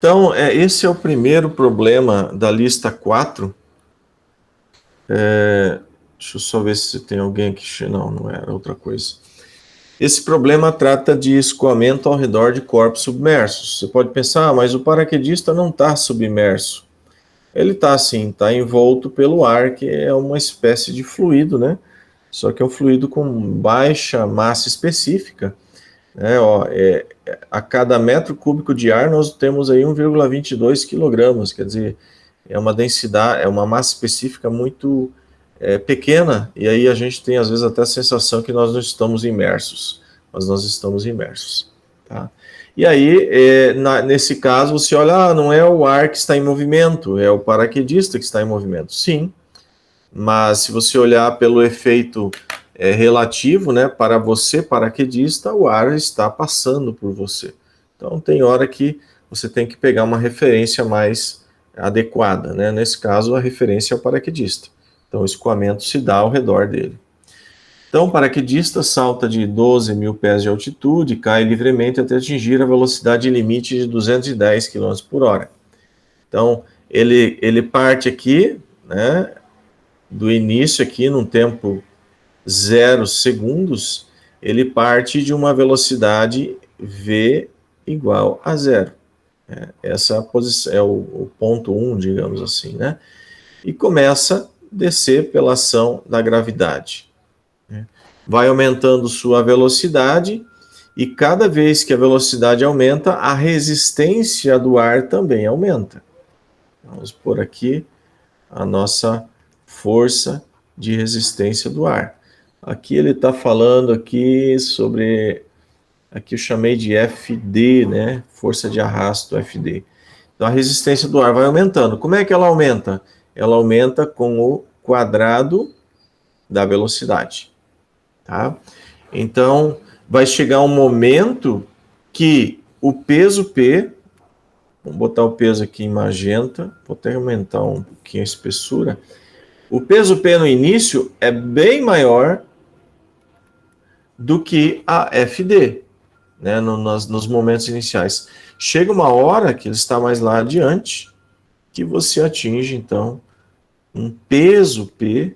Então, esse é o primeiro problema da lista 4. Deixa eu só ver se tem alguém aqui. Não era outra coisa. Esse problema trata de escoamento ao redor de corpos submersos. Você pode pensar, mas o paraquedista não está submerso. Ele está sim, está envolto pelo ar, que é uma espécie de fluido, né? Só que é um fluido com baixa massa específica. A cada metro cúbico de ar nós temos aí 1,22 quilogramas, quer dizer, é uma densidade, é uma massa específica muito pequena, e aí a gente tem às vezes até a sensação que nós não estamos imersos, mas nós estamos imersos. Tá? E aí, nesse caso, você olha, não é o ar que está em movimento, é o paraquedista que está em movimento. Sim, mas se você olhar pelo efeito relativo, né, para você, paraquedista, o ar está passando por você. Então, tem hora que você tem que pegar uma referência mais adequada, né? Nesse caso, a referência é o paraquedista. Então, o escoamento se dá ao redor dele. Então, o paraquedista salta de 12 mil pés de altitude e cai livremente até atingir a velocidade limite de 210 km por hora. Então, ele parte aqui, né, do início aqui, num tempo 0 segundos, ele parte de uma velocidade v igual a zero. Essa posição é o ponto 1, digamos assim, né? E começa a descer pela ação da gravidade. Vai aumentando sua velocidade e cada vez que a velocidade aumenta, a resistência do ar também aumenta. Vamos pôr aqui a nossa força de resistência do ar. Aqui ele está falando aqui sobre, aqui eu chamei de FD, né? Força de arrasto, FD. Então a resistência do ar vai aumentando. Como é que ela aumenta? Ela aumenta com o quadrado da velocidade, tá? Então vai chegar um momento que o peso P, vamos botar o peso aqui em magenta, vou até aumentar um pouquinho a espessura. O peso P no início é bem maior do que a FD, né, nos momentos iniciais. Chega uma hora que ele está mais lá adiante, que você atinge, então, um peso P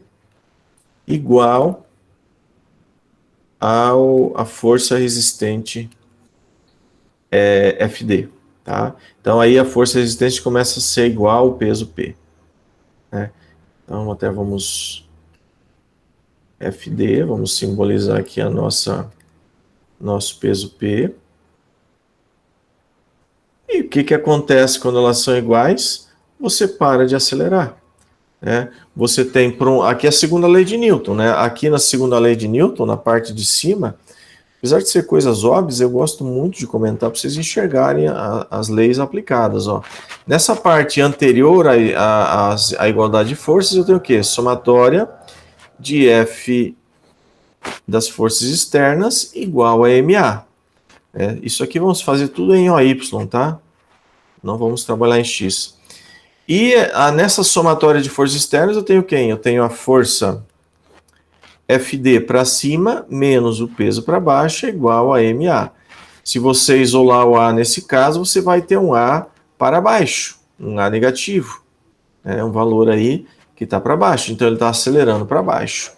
igual à força resistente FD. Tá? Então, aí a força resistente começa a ser igual ao peso P. Né? Então, até vamos FD, vamos simbolizar aqui a nosso peso P. E o que acontece quando elas são iguais? Você para de acelerar. Né? Você tem, aqui é a segunda lei de Newton, né? Aqui na segunda lei de Newton, na parte de cima, apesar de ser coisas óbvias, eu gosto muito de comentar para vocês enxergarem as leis aplicadas. Ó. Nessa parte anterior à igualdade de forças, eu tenho o quê? Somatória de F das forças externas igual a MA. Isso aqui vamos fazer tudo em OY, tá? Não vamos trabalhar em X. E nessa somatória de forças externas eu tenho quem? Eu tenho a força FD para cima menos o peso para baixo é igual a MA. Se você isolar o A nesse caso, você vai ter um A para baixo, um A negativo. Um valor aí que está para baixo. Então ele está acelerando para baixo.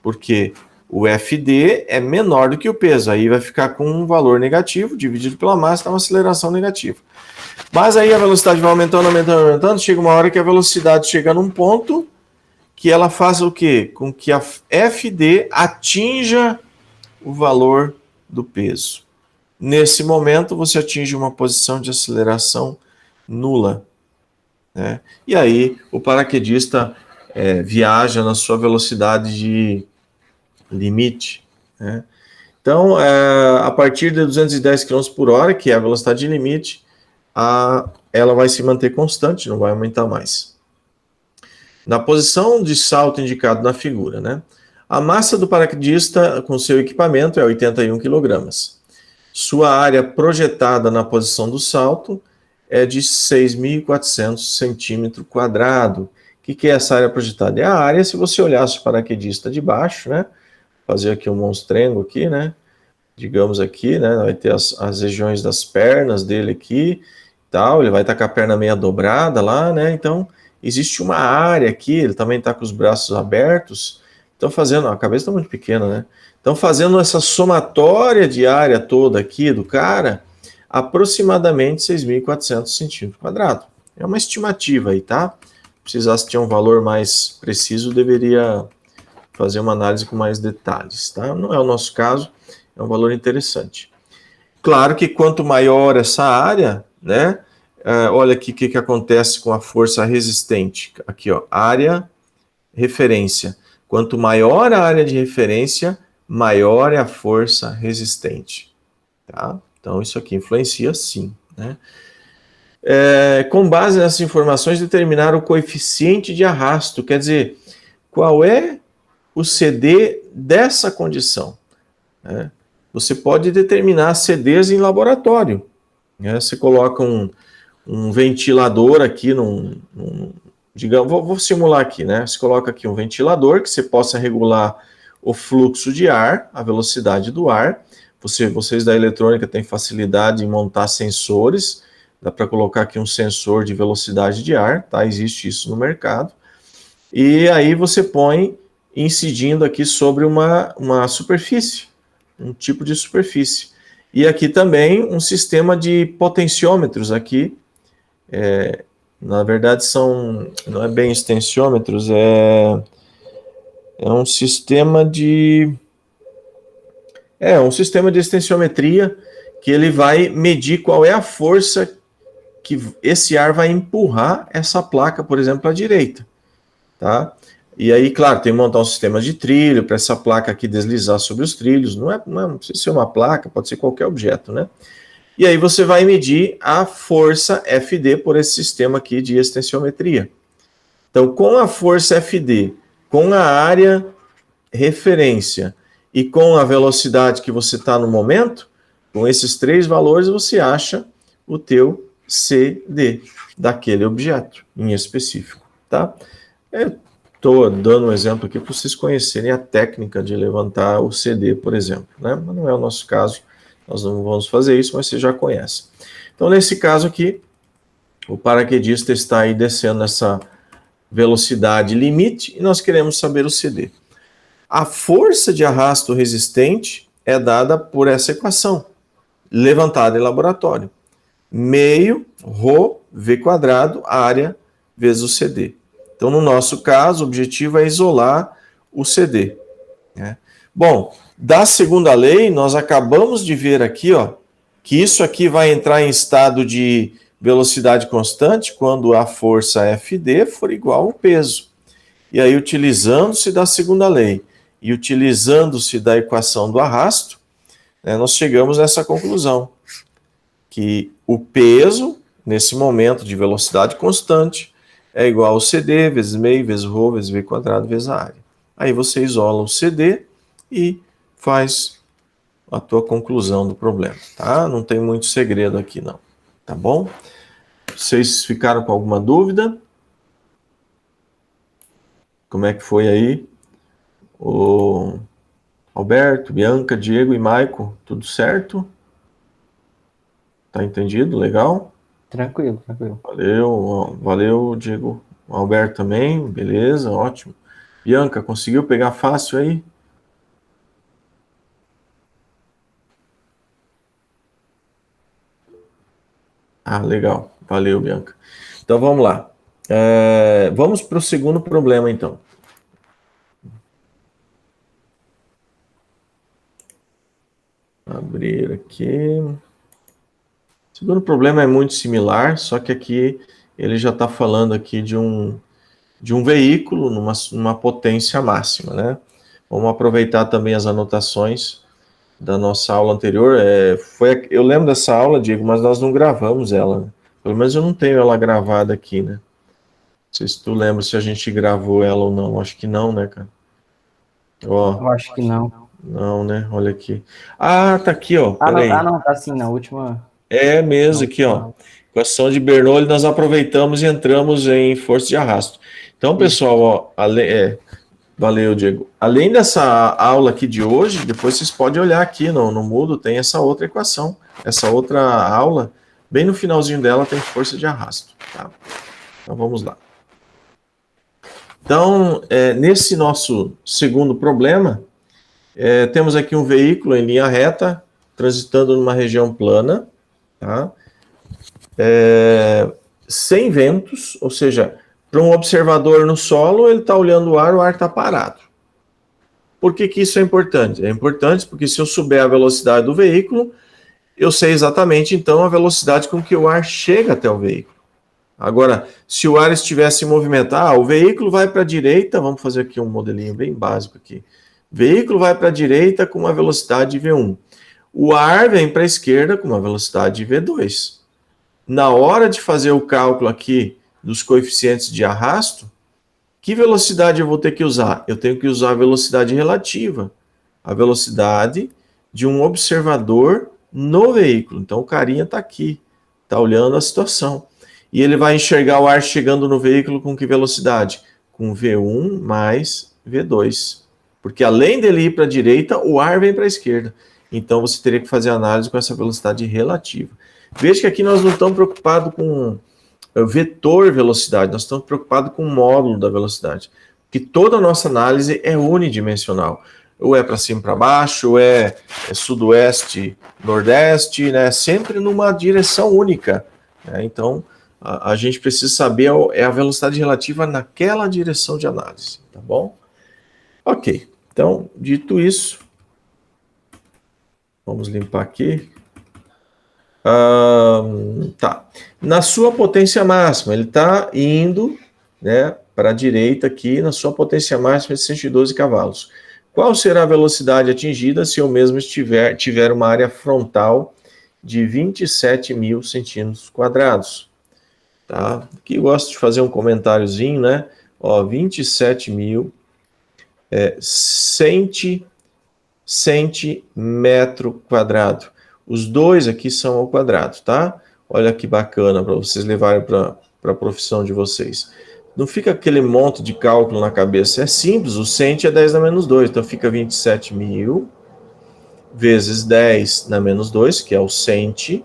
Porque o FD é menor do que o peso. Aí vai ficar com um valor negativo, dividido pela massa, dá uma aceleração negativa. Mas aí a velocidade vai aumentando, aumentando, aumentando. Chega uma hora que a velocidade chega num ponto que ela faz o quê? Com que a FD atinja o valor do peso. Nesse momento, você atinge uma posição de aceleração nula. Né? E aí, o paraquedista viaja na sua velocidade de limite. Né? Então, a partir de 210 km por hora, que é a velocidade de limite, ela vai se manter constante, não vai aumentar mais. Na posição de salto indicado na figura, né? A massa do paraquedista com seu equipamento é 81 kg. Sua área projetada na posição do salto é de 6.400 centímetros quadrados. O que é essa área projetada? É a área, se você olhasse o paraquedista de baixo, né? Fazer aqui um monstrengo aqui, né? Digamos aqui, né? Vai ter as regiões das pernas dele aqui, tal, ele vai estar com a perna meia dobrada lá, né? Então, existe uma área aqui, ele também está com os braços abertos, então fazendo, a cabeça está muito pequena, né? Então, fazendo essa somatória de área toda aqui do cara, aproximadamente 6.400 centímetros quadrados. É uma estimativa aí, tá? Precisasse ter um valor mais preciso, deveria fazer uma análise com mais detalhes, tá? Não é o nosso caso, é um valor interessante. Claro que quanto maior essa área, né? Olha aqui o que acontece com a força resistente. Aqui, ó, área, referência. Quanto maior a área de referência, maior é a força resistente. Tá? Então, isso aqui influencia sim. Né? Com base nessas informações, determinar o coeficiente de arrasto, quer dizer, qual é o CD dessa condição. Né? Você pode determinar CDs em laboratório. Né? Você coloca um ventilador aqui, digamos, vou simular aqui, né? Você coloca aqui um ventilador que você possa regular o fluxo de ar, a velocidade do ar. Vocês da eletrônica têm facilidade em montar sensores, dá para colocar aqui um sensor de velocidade de ar, tá? Existe isso no mercado. E aí você põe incidindo aqui sobre uma superfície, um tipo de superfície. E aqui também um sistema de potenciômetros aqui, na verdade não é bem extensiômetros, é um sistema um sistema de extensiometria que ele vai medir qual é a força que esse ar vai empurrar essa placa, por exemplo, à direita, tá? E aí, claro, tem que montar um sistema de trilho para essa placa aqui deslizar sobre os trilhos, não precisa ser uma placa, pode ser qualquer objeto, né? E aí você vai medir a força FD por esse sistema aqui de extensiometria. Então, com a força FD, com a área referência e com a velocidade que você está no momento, com esses três valores você acha o teu CD daquele objeto em específico, tá? Estou dando um exemplo aqui para vocês conhecerem a técnica de levantar o CD, por exemplo, né? Mas não é o nosso caso, nós não vamos fazer isso, mas você já conhece. Então, nesse caso aqui, o paraquedista está aí descendo nessa velocidade limite e nós queremos saber o CD. A força de arrasto resistente é dada por essa equação, levantada em laboratório. Meio ρ V quadrado, área, vezes o CD. Então, no nosso caso, o objetivo é isolar o CD. Né? Bom, da segunda lei, nós acabamos de ver aqui, ó, que isso aqui vai entrar em estado de velocidade constante quando a força FD for igual ao peso. E aí, utilizando-se da segunda lei e utilizando-se da equação do arrasto, né, nós chegamos a essa conclusão, que o peso, nesse momento de velocidade constante, é igual ao CD vezes meio, vezes ρ, vezes V quadrado, vezes a área. Aí você isola o CD e faz a tua conclusão do problema, tá? Não tem muito segredo aqui, não. Tá bom? Vocês ficaram com alguma dúvida? Como é que foi aí? O Alberto, Bianca, Diego e Maico, tudo certo? Tá entendido? Legal? Tranquilo, tranquilo. Valeu, Diego. O Alberto também, beleza, ótimo. Bianca, conseguiu pegar fácil aí? Ah, legal. Valeu, Bianca. Então vamos lá. Vamos para o segundo problema, então. Abrir aqui. O segundo problema é muito similar, só que aqui ele já está falando aqui de um veículo numa potência máxima, né? Vamos aproveitar também as anotações da nossa aula anterior. Eu lembro dessa aula, Diego, mas nós não gravamos ela. Né? Pelo menos eu não tenho ela gravada aqui, né? Não sei se tu lembra se a gente gravou ela ou não. Acho que não, né, cara? Ó, Eu acho que não. não, né? Olha aqui. Ah, tá aqui, ó. Peraí. Não, tá sim, na última. É mesmo, aqui, ó. Equação de Bernoulli, nós aproveitamos e entramos em força de arrasto. Então, pessoal, ó, valeu, Diego. Além dessa aula aqui de hoje, depois vocês podem olhar aqui no Moodle, tem essa outra equação, essa outra aula Bem no finalzinho dela tem força de arrasto. Tá? Então vamos lá. Então, nesse nosso segundo problema, temos aqui um veículo em linha reta, transitando numa região plana, tá? Sem ventos, ou seja, para um observador no solo, ele está olhando o ar está parado. Por que isso é importante? É importante porque se eu souber a velocidade do veículo, eu sei exatamente, então, a velocidade com que o ar chega até o veículo. Agora, se o ar estivesse em movimento, o veículo vai para a direita, vamos fazer aqui um modelinho bem básico aqui. O veículo vai para a direita com uma velocidade de V1. O ar vem para a esquerda com uma velocidade de V2. Na hora de fazer o cálculo aqui dos coeficientes de arrasto, que velocidade eu vou ter que usar? Eu tenho que usar a velocidade relativa, a velocidade de um observador no veículo. Então, o carinha está aqui, está olhando a situação. E ele vai enxergar o ar chegando no veículo com que velocidade? Com V1 mais V2. Porque além dele ir para a direita, o ar vem para a esquerda. Então, você teria que fazer a análise com essa velocidade relativa. Veja que aqui nós não estamos preocupados com vetor velocidade, nós estamos preocupados com o módulo da velocidade. Porque toda a nossa análise é unidimensional. Ou é para cima e para baixo, ou é sudoeste, nordeste, né? Sempre numa direção única. Né? Então, a gente precisa saber a velocidade relativa naquela direção de análise, tá bom? Ok, então, dito isso, vamos limpar aqui. Tá. Na sua potência máxima, ele está indo, né, para a direita aqui, na sua potência máxima de 112 cavalos. Qual será a velocidade atingida se eu mesmo tiver uma área frontal de 27 mil centímetros quadrados? Tá? Aqui eu gosto de fazer um comentáriozinho, né? Ó, 27 mil centímetro quadrado. Os dois aqui são ao quadrado, tá? Olha que bacana para vocês levarem para a profissão de vocês. Não fica aquele monte de cálculo na cabeça. É simples, o cent é 10 na menos 2. Então fica 27 mil vezes 10 na menos 2, que é o cent.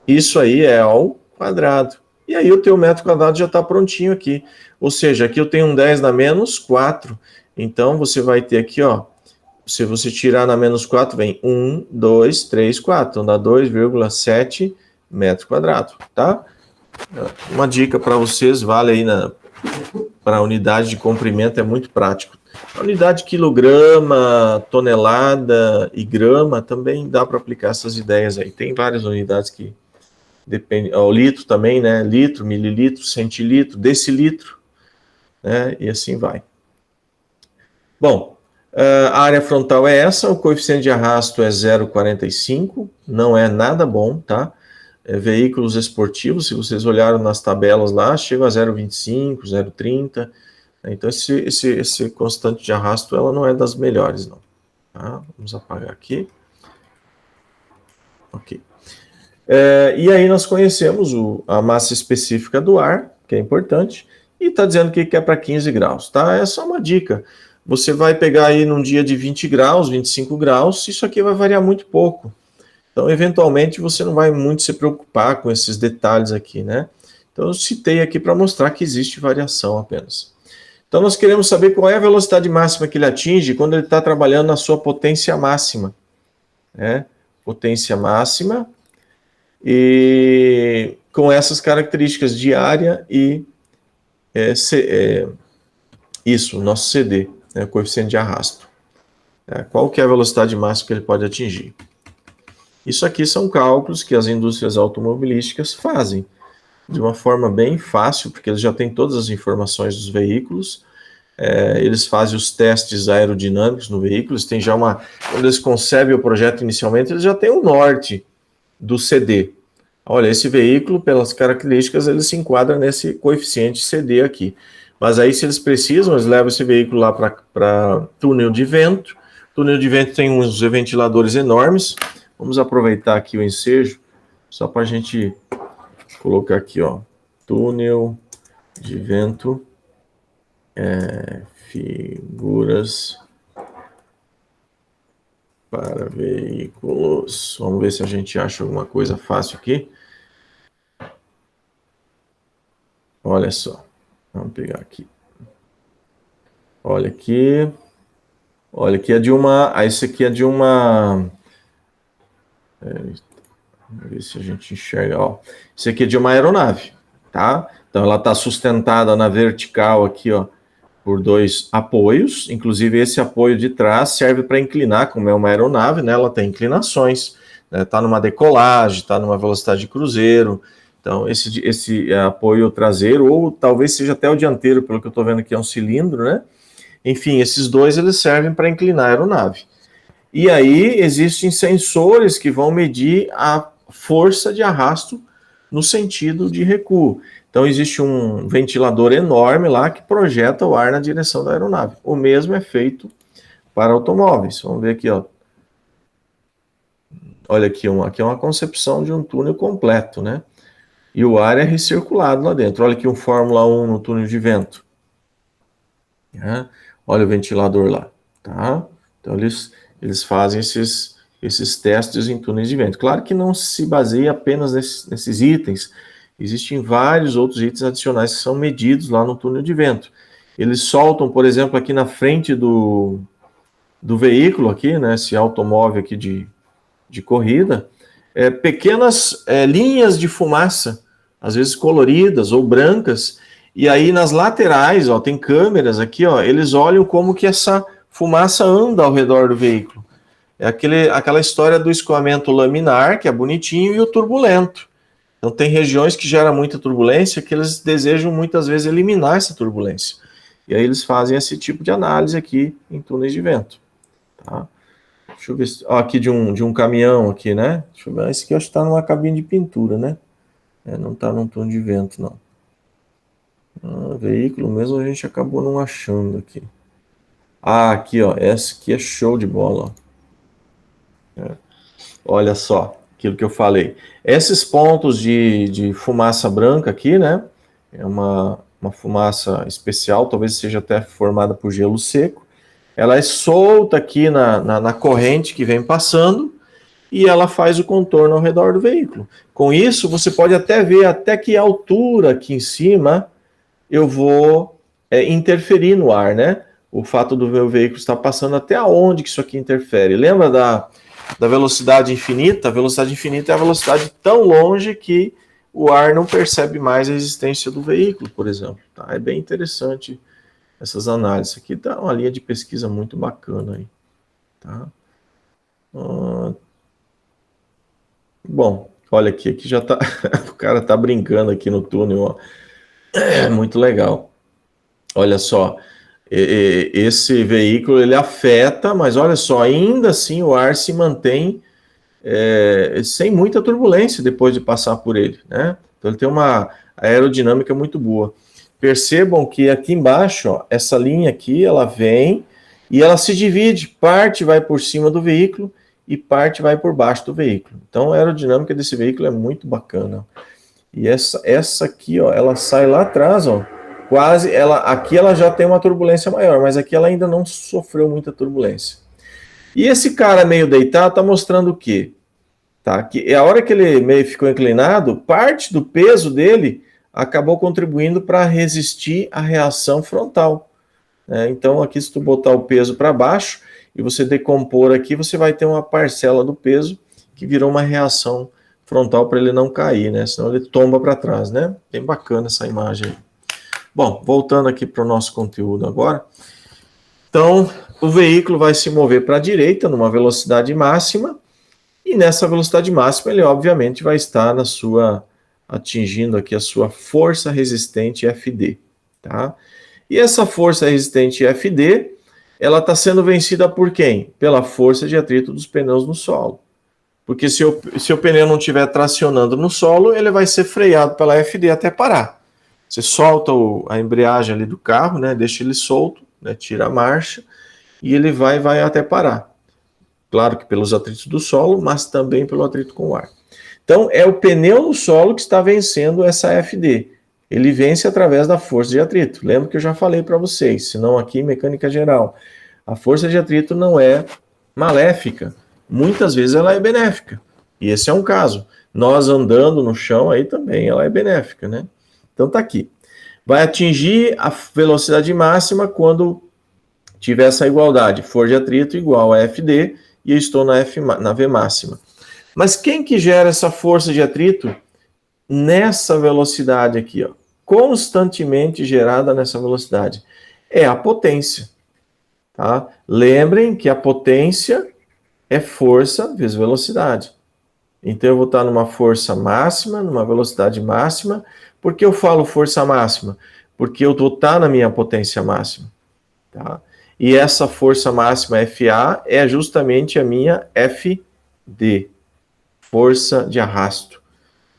Isso aí é ao quadrado. E aí o teu metro quadrado já está prontinho aqui. Ou seja, aqui eu tenho um 10 na menos 4. Então você vai ter aqui, ó. Se você tirar na menos 4, vem 1, 2, 3, 4. Então dá 2,7 metro quadrado, tá? Uma dica para vocês, vale aí para a unidade de comprimento, é muito prático. A unidade quilograma, tonelada e grama também dá para aplicar essas ideias aí. Tem várias unidades que dependem. O litro também, né? Litro, mililitro, centilitro, decilitro, né? E assim vai. Bom, a área frontal é essa, o coeficiente de arrasto é 0,45, não é nada bom, tá? Veículos esportivos, se vocês olharam nas tabelas lá, chega a 0,25, 0,30. Então, esse constante de arrasto, ela não é das melhores, não. Tá? Vamos apagar aqui. Ok. E aí nós conhecemos a massa específica do ar, que é importante, e está dizendo que é para 15 graus, tá? É só uma dica. Você vai pegar aí num dia de 20 graus, 25 graus, isso aqui vai variar muito pouco. Então, eventualmente, você não vai muito se preocupar com esses detalhes aqui, né? Então, eu citei aqui para mostrar que existe variação apenas. Então, nós queremos saber qual é a velocidade máxima que ele atinge quando ele está trabalhando na sua potência máxima. Né? Potência máxima e com essas características de área e isso, o nosso CD, né? Coeficiente de arrasto. Qual que é a velocidade máxima que ele pode atingir? Isso aqui são cálculos que as indústrias automobilísticas fazem de uma forma bem fácil, porque eles já têm todas as informações dos veículos, eles fazem os testes aerodinâmicos no veículo, eles têm já quando eles concebem o projeto inicialmente, eles já têm o norte do CD. Olha, esse veículo, pelas características, ele se enquadra nesse coeficiente CD aqui. Mas aí, se eles precisam, eles levam esse veículo lá para túnel de vento. Túnel de vento tem uns ventiladores enormes. Vamos aproveitar aqui o ensejo, só para a gente colocar aqui, ó, túnel de vento, figuras para veículos. Vamos ver se a gente acha alguma coisa fácil aqui. Olha só. Vamos pegar aqui. Olha aqui. Olha, aqui é de uma... Esse aqui é de uma... Vamos ver se a gente enxerga. Ó. Esse aqui é de uma aeronave, tá? Então, ela está sustentada na vertical aqui, ó, por dois apoios. Inclusive, esse apoio de trás serve para inclinar, como é uma aeronave, né? Ela tem inclinações, né? Tá numa decolagem, está numa velocidade de cruzeiro. Então, esse apoio traseiro, ou talvez seja até o dianteiro, pelo que eu estou vendo aqui, é um cilindro, né? Enfim, esses dois eles servem para inclinar a aeronave. E aí existem sensores que vão medir a força de arrasto no sentido de recuo. Então existe um ventilador enorme lá que projeta o ar na direção da aeronave. O mesmo é feito para automóveis. Vamos ver aqui, ó. Olha aqui, aqui é uma concepção de um túnel completo, né? E o ar é recirculado lá dentro. Olha aqui um Fórmula 1 no túnel de vento. Olha o ventilador lá, tá? Então eles fazem esses testes em túneis de vento. Claro que não se baseia apenas nesses itens. Existem vários outros itens adicionais que são medidos lá no túnel de vento. Eles soltam, por exemplo, aqui na frente do veículo, aqui, né, esse automóvel aqui de corrida, pequenas linhas de fumaça, às vezes coloridas ou brancas, e aí nas laterais, ó, tem câmeras aqui, ó, eles olham como que essa fumaça anda ao redor do veículo. É aquela história do escoamento laminar, que é bonitinho, e o turbulento. Então tem regiões que geram muita turbulência que eles desejam muitas vezes eliminar essa turbulência. E aí eles fazem esse tipo de análise aqui em túneis de vento. Tá? Deixa eu ver, ó, aqui de um caminhão aqui, né? Deixa eu ver, esse aqui eu acho que está numa cabine de pintura, né? Não está num túnel de vento, não. Veículo mesmo a gente acabou não achando aqui. Aqui, ó, essa aqui é show de bola, ó. Olha só, aquilo que eu falei. Esses pontos de fumaça branca aqui, né? É uma fumaça especial, talvez seja até formada por gelo seco. Ela é solta aqui na corrente que vem passando e ela faz o contorno ao redor do veículo. Com isso, você pode até ver até que altura aqui em cima eu vou interferir no ar, né? O fato do meu veículo estar passando, até onde que isso aqui interfere. Lembra da velocidade infinita? A velocidade infinita é a velocidade tão longe que o ar não percebe mais a existência do veículo, por exemplo. Tá? É bem interessante essas análises. Aqui dá uma linha de pesquisa muito bacana aí. Tá? Bom, olha aqui já tá. O cara tá brincando aqui no túnel, ó. É muito legal. Olha só, esse veículo ele afeta, mas olha só, ainda assim o ar se mantém sem muita turbulência depois de passar por ele, né? Então ele tem uma aerodinâmica muito boa. Percebam que aqui embaixo, ó, essa linha aqui, ela vem e ela se divide, parte vai por cima do veículo e parte vai por baixo do veículo. Então a aerodinâmica desse veículo é muito bacana. E essa aqui, ó, ela sai lá atrás, ó, quase, aqui ela já tem uma turbulência maior, mas aqui ela ainda não sofreu muita turbulência. E esse cara meio deitado está mostrando o quê? Tá? Que a hora que ele meio ficou inclinado, parte do peso dele acabou contribuindo para resistir à reação frontal. Né? Então aqui, se tu botar o peso para baixo e você decompor aqui, você vai ter uma parcela do peso que virou uma reação frontal para ele não cair, né? Senão ele tomba para trás, né? Bem bacana essa imagem aí. Bom, voltando aqui para o nosso conteúdo agora. Então, o veículo vai se mover para a direita numa velocidade máxima, e nessa velocidade máxima ele obviamente vai estar atingindo aqui a sua força resistente FD, tá? E essa força resistente FD, ela está sendo vencida por quem? Pela força de atrito dos pneus no solo. Porque se o pneu não estiver tracionando no solo, ele vai ser freado pela FD até parar. Você solta a embreagem ali do carro, né, deixa ele solto, né, tira a marcha, e ele vai até parar. Claro que pelos atritos do solo, mas também pelo atrito com o ar. Então, é o pneu no solo que está vencendo essa FD. Ele vence através da força de atrito. Lembra que eu já falei para vocês, se não aqui em mecânica geral. A força de atrito não é maléfica. muitas vezes ela é benéfica. E esse é um caso. Nós andando no chão, aí também ela é benéfica, né? Então tá aqui. Vai atingir a velocidade máxima quando tiver essa igualdade, força de atrito igual a FD, e eu estou na V máxima. Mas quem que gera essa força de atrito nessa velocidade aqui, ó, constantemente gerada nessa velocidade? É a potência. Tá? Lembrem que a potência é força vezes velocidade. Então eu vou estar numa força máxima, numa velocidade máxima. Por que eu falo força máxima? Porque eu vou estar na minha potência máxima. Tá? E essa força máxima FA é justamente a minha FD, força de arrasto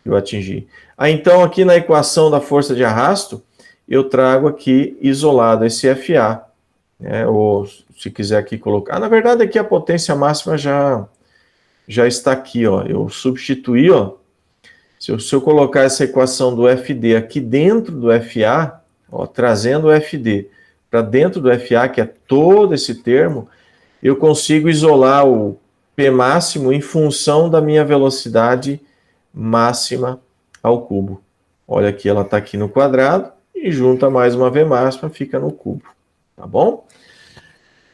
que eu atingi. Então aqui na equação da força de arrasto, eu trago aqui isolado esse FA, né? Ou se quiser aqui colocar, na verdade aqui a potência máxima já está aqui, ó. Eu substituí, ó. Se eu colocar essa equação do FD aqui dentro do FA, ó, trazendo o FD para dentro do FA, que é todo esse termo, eu consigo isolar o P máximo em função da minha velocidade máxima ao cubo. Olha aqui, ela está aqui no quadrado, e junta mais uma V máxima, fica no cubo. Tá bom?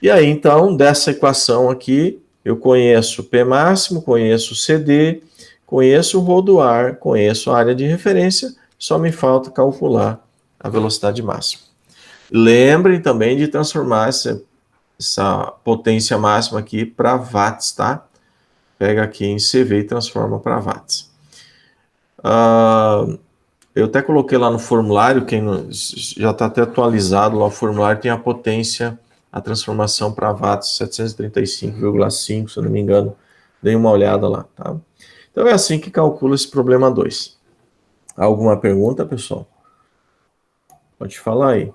E aí, então, dessa equação aqui, eu conheço P máximo, conheço CD, conheço o rho do ar, conheço a área de referência, só me falta calcular a velocidade máxima. Lembrem também de transformar essa potência máxima aqui para watts, tá? Pega aqui em CV e transforma para watts. Eu até coloquei lá no formulário, quem já está até atualizado lá o formulário, tem a potência, a transformação para watts 735,5, se eu não me engano. Dei uma olhada lá, tá? Então é assim que calcula esse problema 2. Alguma pergunta, pessoal? Pode falar aí.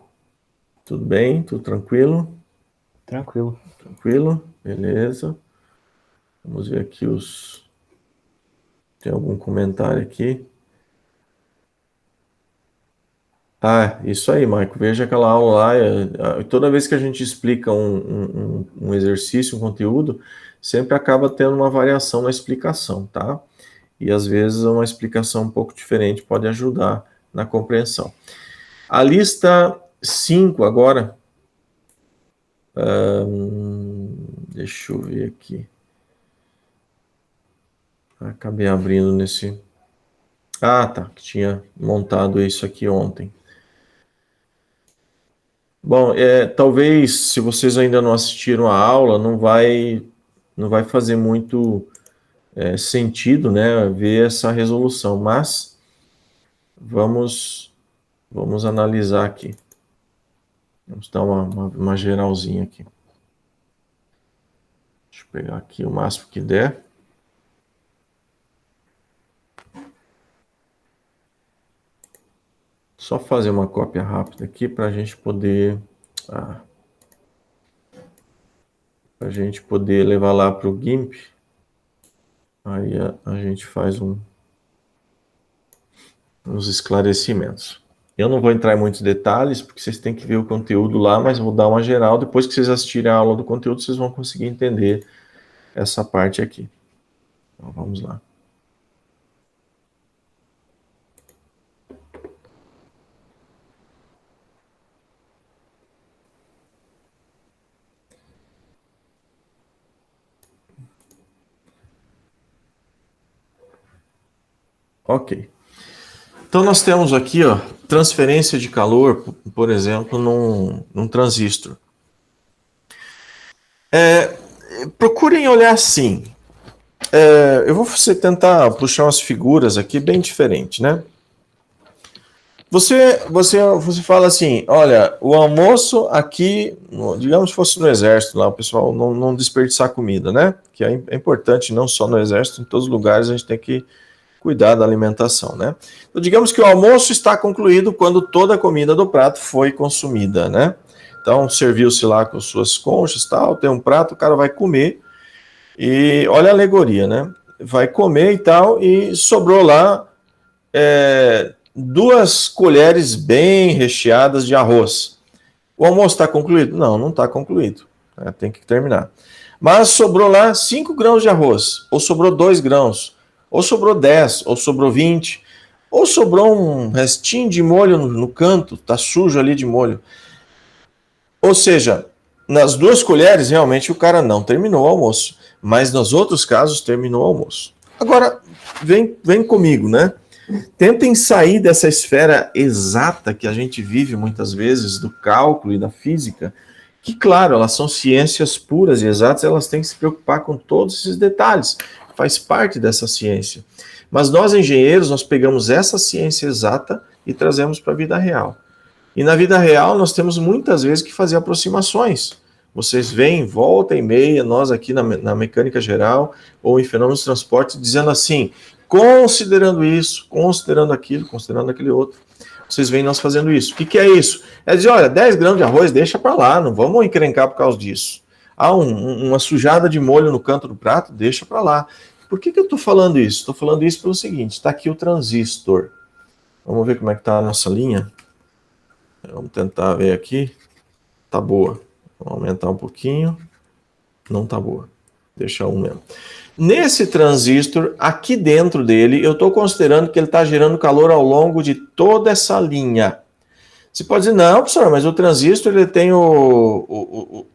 Tudo bem? Tudo tranquilo? Tranquilo. Tranquilo? Beleza. Vamos ver aqui Tem algum comentário aqui? Ah, isso aí, Marco. Veja aquela aula lá. Toda vez que a gente explica um exercício, um conteúdo, sempre acaba tendo uma variação na explicação, tá? E às vezes uma explicação um pouco diferente pode ajudar na compreensão. A lista 5 agora. Deixa eu ver aqui. Acabei abrindo nesse... Ah, tá. Que tinha montado isso aqui ontem. Bom, talvez se vocês ainda não assistiram a aula, não vai fazer muito sentido, né, ver essa resolução, mas vamos analisar aqui. Vamos dar uma geralzinha aqui. Deixa eu pegar aqui o máximo que der. Só fazer uma cópia rápida aqui para a gente poder... para a gente poder levar lá para o GIMP. Aí a gente faz uns esclarecimentos. Eu não vou entrar em muitos detalhes, porque vocês têm que ver o conteúdo lá, mas vou dar uma geral. Depois que vocês assistirem a aula do conteúdo, vocês vão conseguir entender essa parte aqui. Então, vamos lá. Ok. Então, nós temos aqui, ó, transferência de calor, por exemplo, num transistor. Procurem olhar assim. Eu vou tentar puxar umas figuras aqui bem diferentes, né? Você fala assim, olha, o almoço aqui, digamos que fosse no exército lá, o pessoal não desperdiçar comida, né? Que é importante não só no exército, em todos os lugares a gente tem que cuidar da alimentação, né? Então, digamos que o almoço está concluído quando toda a comida do prato foi consumida, né? Então, serviu-se lá com suas conchas, tal, tem um prato, o cara vai comer e olha a alegoria, né? Vai comer e tal, e sobrou lá 2 colheres bem recheadas de arroz. O almoço está concluído? Não, não está concluído. Tem que terminar. Mas sobrou lá 5 grãos de arroz, ou sobrou 2 grãos, ou sobrou 10, ou sobrou 20, ou sobrou um restinho de molho no canto, tá sujo ali de molho. Ou seja, nas 2 colheres, realmente o cara não terminou o almoço, mas nos outros casos terminou o almoço. Agora, vem comigo, né? Tentem sair dessa esfera exata que a gente vive muitas vezes, do cálculo e da física, que, claro, elas são ciências puras e exatas, elas têm que se preocupar com todos esses detalhes, faz parte dessa ciência. Mas nós, engenheiros, nós pegamos essa ciência exata e trazemos para a vida real. E na vida real, nós temos muitas vezes que fazer aproximações. Vocês veem, volta e meia, nós aqui na mecânica geral, ou em fenômenos de transporte, dizendo assim, considerando isso, considerando aquilo, considerando aquele outro. Vocês veem nós fazendo isso. O que é isso? É dizer, olha, 10 grãos de arroz, deixa para lá, não vamos encrencar por causa disso. Uma sujada de molho no canto do prato, deixa para lá. Por que eu estou falando isso? Estou falando isso pelo seguinte, está aqui o transistor. Vamos ver como é que está a nossa linha. Vamos tentar ver aqui. Tá boa. Vamos aumentar um pouquinho. Não tá boa. Deixa um mesmo. Nesse transistor, aqui dentro dele, eu estou considerando que ele está gerando calor ao longo de toda essa linha. Você pode dizer, não, professor, mas o transistor, ele tem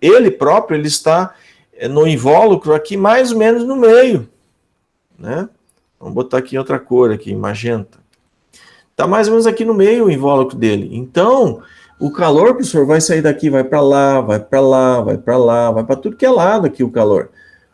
ele próprio, ele está no invólucro aqui mais ou menos no meio. Né? Vamos botar aqui outra cor, aqui, magenta. Está mais ou menos aqui no meio o invólucro dele. Então, o calor, professor, vai sair daqui, vai para lá, vai para lá, vai para lá, vai para tudo que é lado aqui o calor.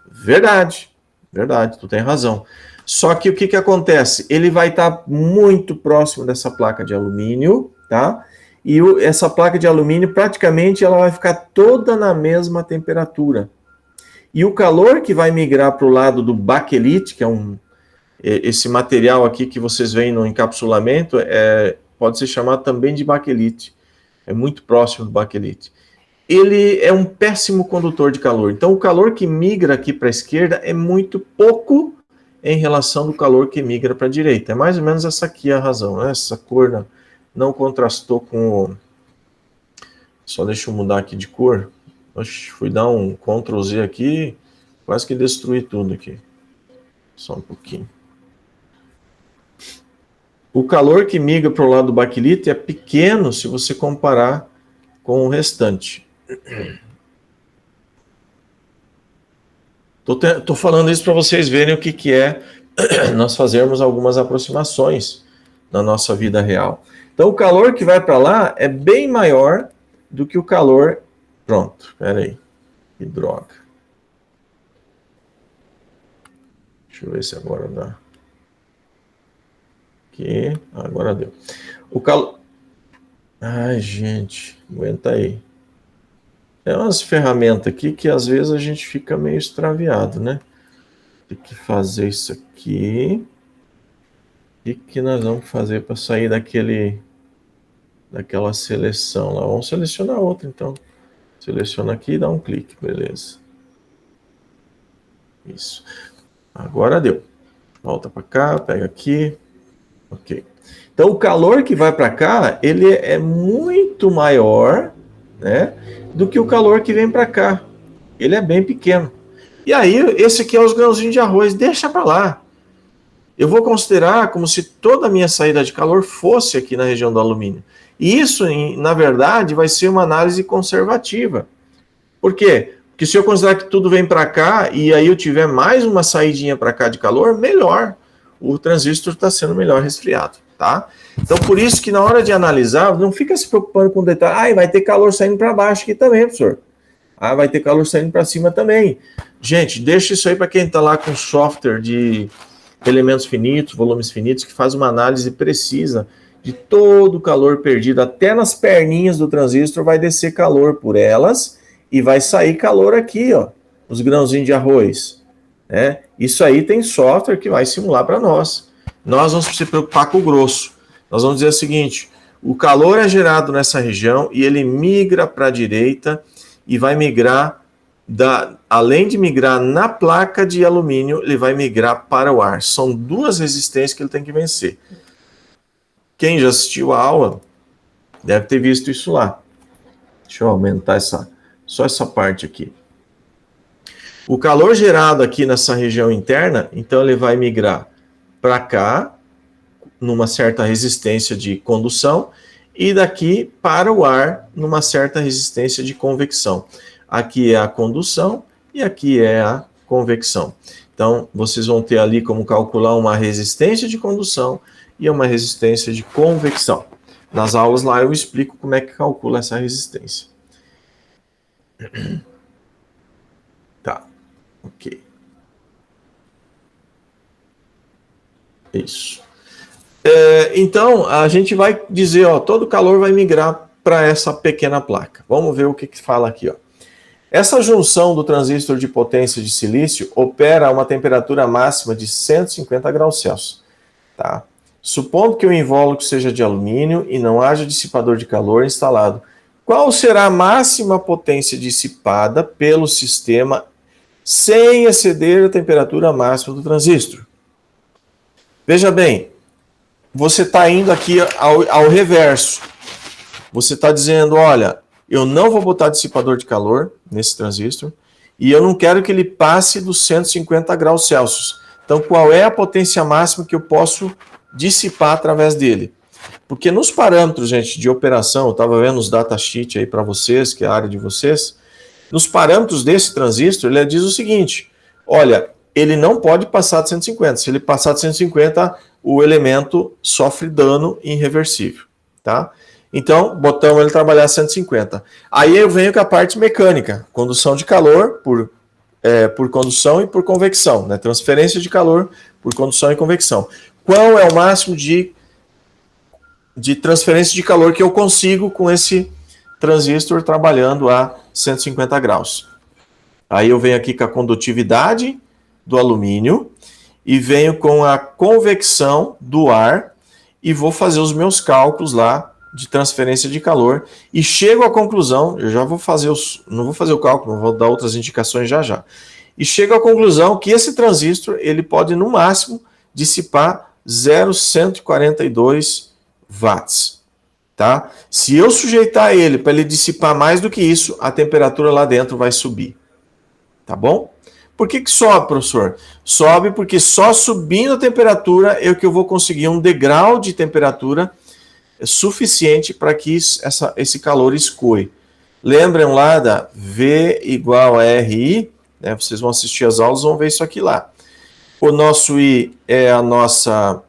Verdade, verdade, tu tem razão. Só que o que acontece? Ele vai estar muito próximo dessa placa de alumínio, tá? E essa placa de alumínio, praticamente, ela vai ficar toda na mesma temperatura. E o calor que vai migrar para o lado do baquelite, que é esse material aqui que vocês veem no encapsulamento, pode ser chamado também de baquelite. É muito próximo do baquelite. Ele é um péssimo condutor de calor. Então, o calor que migra aqui para a esquerda é muito pouco em relação do calor que migra para a direita. É mais ou menos essa aqui a razão, né? Essa cor não contrastou com o... Só deixa eu mudar aqui de cor. Oxe, fui dar um Ctrl Z aqui, quase que destruí tudo aqui. Só um pouquinho. O calor que migra para o lado do baquelite é pequeno se você comparar com o restante. Estou falando isso para vocês verem o que é nós fazermos algumas aproximações na nossa vida real. Então, o calor que vai para lá é bem maior do que o calor... Pronto, espera aí. Que droga. Deixa eu ver se agora dá. Aqui, agora deu. O calor... Ai, gente, aguenta aí. É umas ferramentas aqui que às vezes a gente fica meio extraviado, né? Tem que fazer isso aqui. O que nós vamos fazer para sair daquela seleção lá? Vamos selecionar outra, então. Seleciona aqui e dá um clique, beleza. Isso. Agora deu. Volta para cá, pega aqui. Ok. Então, o calor que vai para cá, ele é muito maior, né, do que o calor que vem para cá. Ele é bem pequeno. E aí, esse aqui é os grãozinhos de arroz. Deixa para lá. Eu vou considerar como se toda a minha saída de calor fosse aqui na região do alumínio. E isso, na verdade, vai ser uma análise conservativa. Por quê? Porque se eu considerar que tudo vem para cá e aí eu tiver mais uma saidinha para cá de calor, melhor. O transistor está sendo melhor resfriado, tá? Então, por isso que na hora de analisar, não fica se preocupando com o detalhe. Vai ter calor saindo para baixo aqui também, professor. Vai ter calor saindo para cima também. Gente, deixa isso aí para quem está lá com software de elementos finitos, volumes finitos, que faz uma análise precisa de todo o calor perdido. Até nas perninhas do transistor vai descer calor por elas e vai sair calor aqui, ó, os grãozinhos de arroz. Né? Isso aí tem software que vai simular para nós. Nós vamos se preocupar com o grosso. Nós vamos dizer o seguinte, o calor é gerado nessa região e ele migra para a direita e vai migrar, além de migrar na placa de alumínio, ele vai migrar para o ar. São duas resistências que ele tem que vencer. Quem já assistiu a aula deve ter visto isso lá. Deixa eu aumentar só essa parte aqui. O calor gerado aqui nessa região interna, então ele vai migrar para cá, numa certa resistência de condução, e daqui para o ar, numa certa resistência de convecção. Aqui é a condução e aqui é a convecção. Então, vocês vão ter ali como calcular uma resistência de condução e uma resistência de convecção. Nas aulas lá eu explico como é que calcula essa resistência. Tá, ok. Isso. Então, a gente vai dizer, ó, todo o calor vai migrar para essa pequena placa. Vamos ver o que fala aqui, ó. Essa junção do transistor de potência de silício opera a uma temperatura máxima de 150 graus Celsius. Tá? Supondo que o invólucro seja de alumínio e não haja dissipador de calor instalado, qual será a máxima potência dissipada pelo sistema sem exceder a temperatura máxima do transistor? Veja bem, você está indo aqui ao reverso. Você está dizendo, olha, eu não vou botar dissipador de calor nesse transistor e eu não quero que ele passe dos 150 graus Celsius. Então, qual é a potência máxima que eu posso dissipar através dele? Porque nos parâmetros, gente, de operação, eu estava vendo os datasheet aí para vocês, que é a área de vocês, nos parâmetros desse transistor, ele diz o seguinte, olha, ele não pode passar de 150. Se ele passar de 150, o elemento sofre dano irreversível, tá? Então, botamos ele trabalhar a 150. Aí eu venho com a parte mecânica, condução de calor por condução e por convecção, né? Transferência de calor por condução e convecção. Qual é o máximo de transferência de calor que eu consigo com esse transistor trabalhando a 150 graus? Aí eu venho aqui com a condutividade do alumínio e venho com a convecção do ar e vou fazer os meus cálculos lá de transferência de calor e chego à conclusão, eu já vou fazer não vou fazer o cálculo, vou dar outras indicações já. E chego à conclusão que esse transistor, ele pode no máximo dissipar 0,142 watts, tá? Se eu sujeitar ele para ele dissipar mais do que isso, a temperatura lá dentro vai subir, tá bom? Por que sobe, professor? Sobe porque só subindo a temperatura é que eu vou conseguir um degrau de temperatura suficiente para que esse calor escoe. Lembram lá da V igual a RI? Né? Vocês vão assistir as aulas, vão ver isso aqui lá. O nosso I é a nossa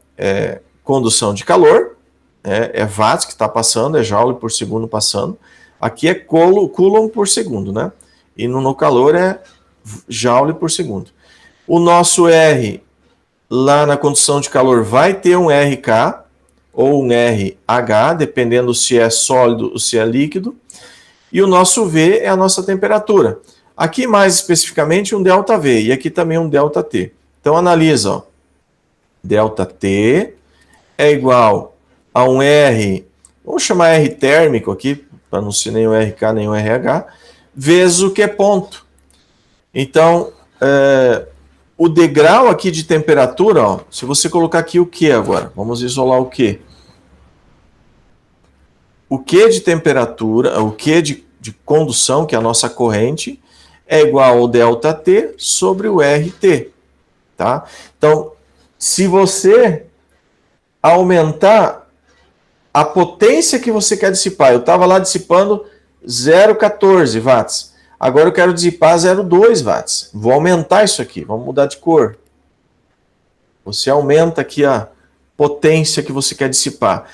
condução de calor, é watts que está passando, é joule por segundo passando. Aqui é coulomb por segundo, né? E no calor é joule por segundo. O nosso R, lá na condução de calor, vai ter um RK, ou um RH, dependendo se é sólido ou se é líquido. E o nosso V é a nossa temperatura. Aqui, mais especificamente, um ΔV, e aqui também um ΔT. Então, analisa, ó. ΔT é igual a um R, vamos chamar R térmico aqui, para não ser nem o RK nem o RH, vezes o que é ponto. Então, o degrau aqui de temperatura, ó, se você colocar aqui o Q agora, vamos isolar o Q. O Q de temperatura, o Q de condução, que é a nossa corrente, é igual ao ΔT sobre o RT, tá? Então, se você aumentar a potência que você quer dissipar, eu estava lá dissipando 0,14 watts, agora eu quero dissipar 0,2 watts, vou aumentar isso aqui, vamos mudar de cor. Você aumenta aqui a potência que você quer dissipar.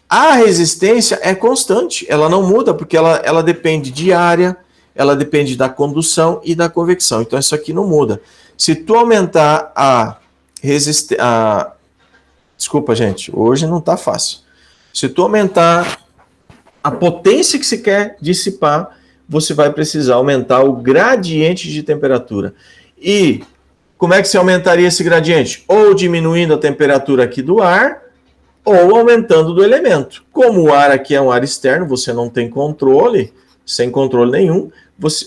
A resistência é constante, ela não muda, porque ela depende de área, ela depende da condução e da convecção. Então, isso aqui não muda. Se tu aumentar a resistência... Desculpa, gente, hoje não está fácil. Se tu aumentar a potência que você quer dissipar, você vai precisar aumentar o gradiente de temperatura. E como é que você aumentaria esse gradiente? Ou diminuindo a temperatura aqui do ar, ou aumentando do elemento. Como o ar aqui é um ar externo, você não tem controle, sem controle nenhum,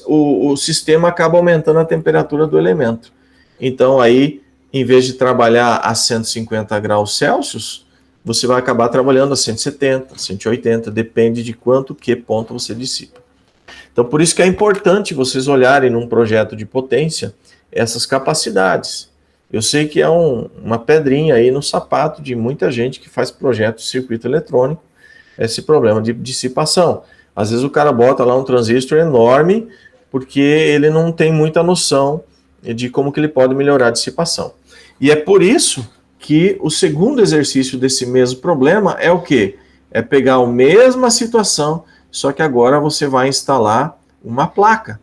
o sistema acaba aumentando a temperatura do elemento. Então aí, em vez de trabalhar a 150 graus Celsius, você vai acabar trabalhando a 170, 180, depende de que ponto você dissipa. Então, por isso que é importante vocês olharem num projeto de potência essas capacidades. Eu sei que é uma pedrinha aí no sapato de muita gente que faz projeto de circuito eletrônico, esse problema de dissipação. Às vezes o cara bota lá um transistor enorme porque ele não tem muita noção de como que ele pode melhorar a dissipação. E é por isso que o segundo exercício desse mesmo problema é o quê? É pegar a mesma situação, só que agora você vai instalar uma placa.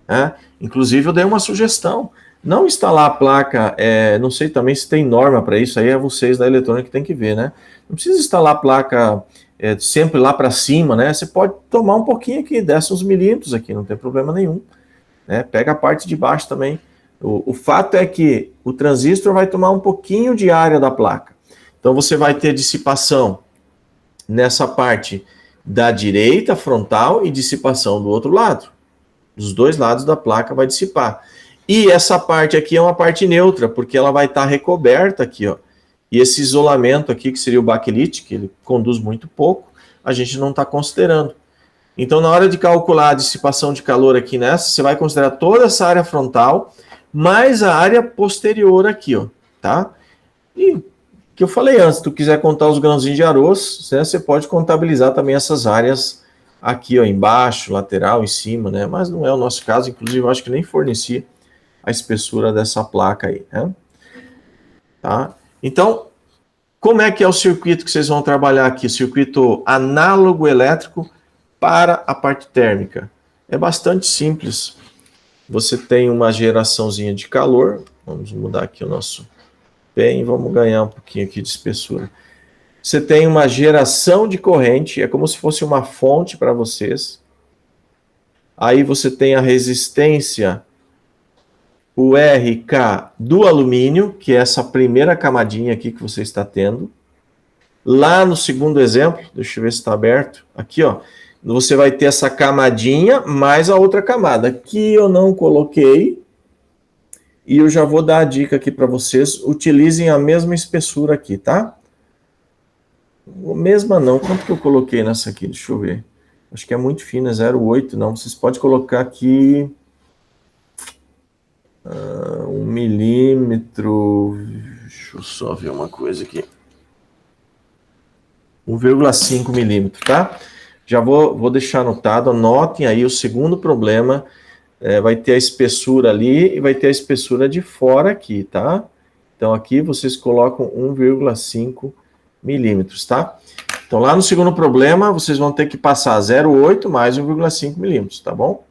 Né? Inclusive eu dei uma sugestão. Não instalar a placa, não sei também se tem norma para isso, aí é vocês da eletrônica que tem que ver, né? Não precisa instalar a placa sempre lá para cima, né? Você pode tomar um pouquinho aqui, desce uns milímetros aqui, não tem problema nenhum. Né? Pega a parte de baixo também. O fato é que o transistor vai tomar um pouquinho de área da placa. Então você vai ter dissipação nessa parte da direita frontal e dissipação do outro lado. Dos dois lados da placa vai dissipar. E essa parte aqui é uma parte neutra, porque ela vai estar recoberta aqui, ó. E esse isolamento aqui, que seria o backlit, que ele conduz muito pouco, a gente não está considerando. Então, na hora de calcular a dissipação de calor aqui nessa, você vai considerar toda essa área frontal, mais a área posterior aqui, ó, tá? E que eu falei antes, se tu quiser contar os grãozinhos de arroz, né, você pode contabilizar também essas áreas aqui, ó, embaixo, lateral, em cima, né? Mas não é o nosso caso, inclusive eu acho que nem fornecia a espessura dessa placa aí, né? Tá? Então, como é que é o circuito que vocês vão trabalhar aqui? O circuito análogo elétrico para a parte térmica. É bastante simples. Você tem uma geraçãozinha de calor. Vamos mudar aqui o nosso pen, vamos ganhar um pouquinho aqui de espessura. Você tem uma geração de corrente, é como se fosse uma fonte para vocês. Aí você tem a resistência, o RK do alumínio, que é essa primeira camadinha aqui que você está tendo. Lá no segundo exemplo, deixa eu ver se está aberto, aqui ó, você vai ter essa camadinha mais a outra camada. Aqui eu não coloquei, e eu já vou dar a dica aqui para vocês, utilizem a mesma espessura aqui, tá? A mesma não, quanto que eu coloquei nessa aqui, deixa eu ver. Acho que é muito fina, é 0,8, não, vocês podem colocar aqui... 1 milímetro, deixa eu só ver uma coisa aqui, 1,5 milímetro, tá? Já vou deixar anotado, anotem aí o segundo problema, vai ter a espessura ali e vai ter a espessura de fora aqui, tá? Então aqui vocês colocam 1,5 milímetros, tá? Então lá no segundo problema vocês vão ter que passar 0,8 mais 1,5 milímetros, tá bom?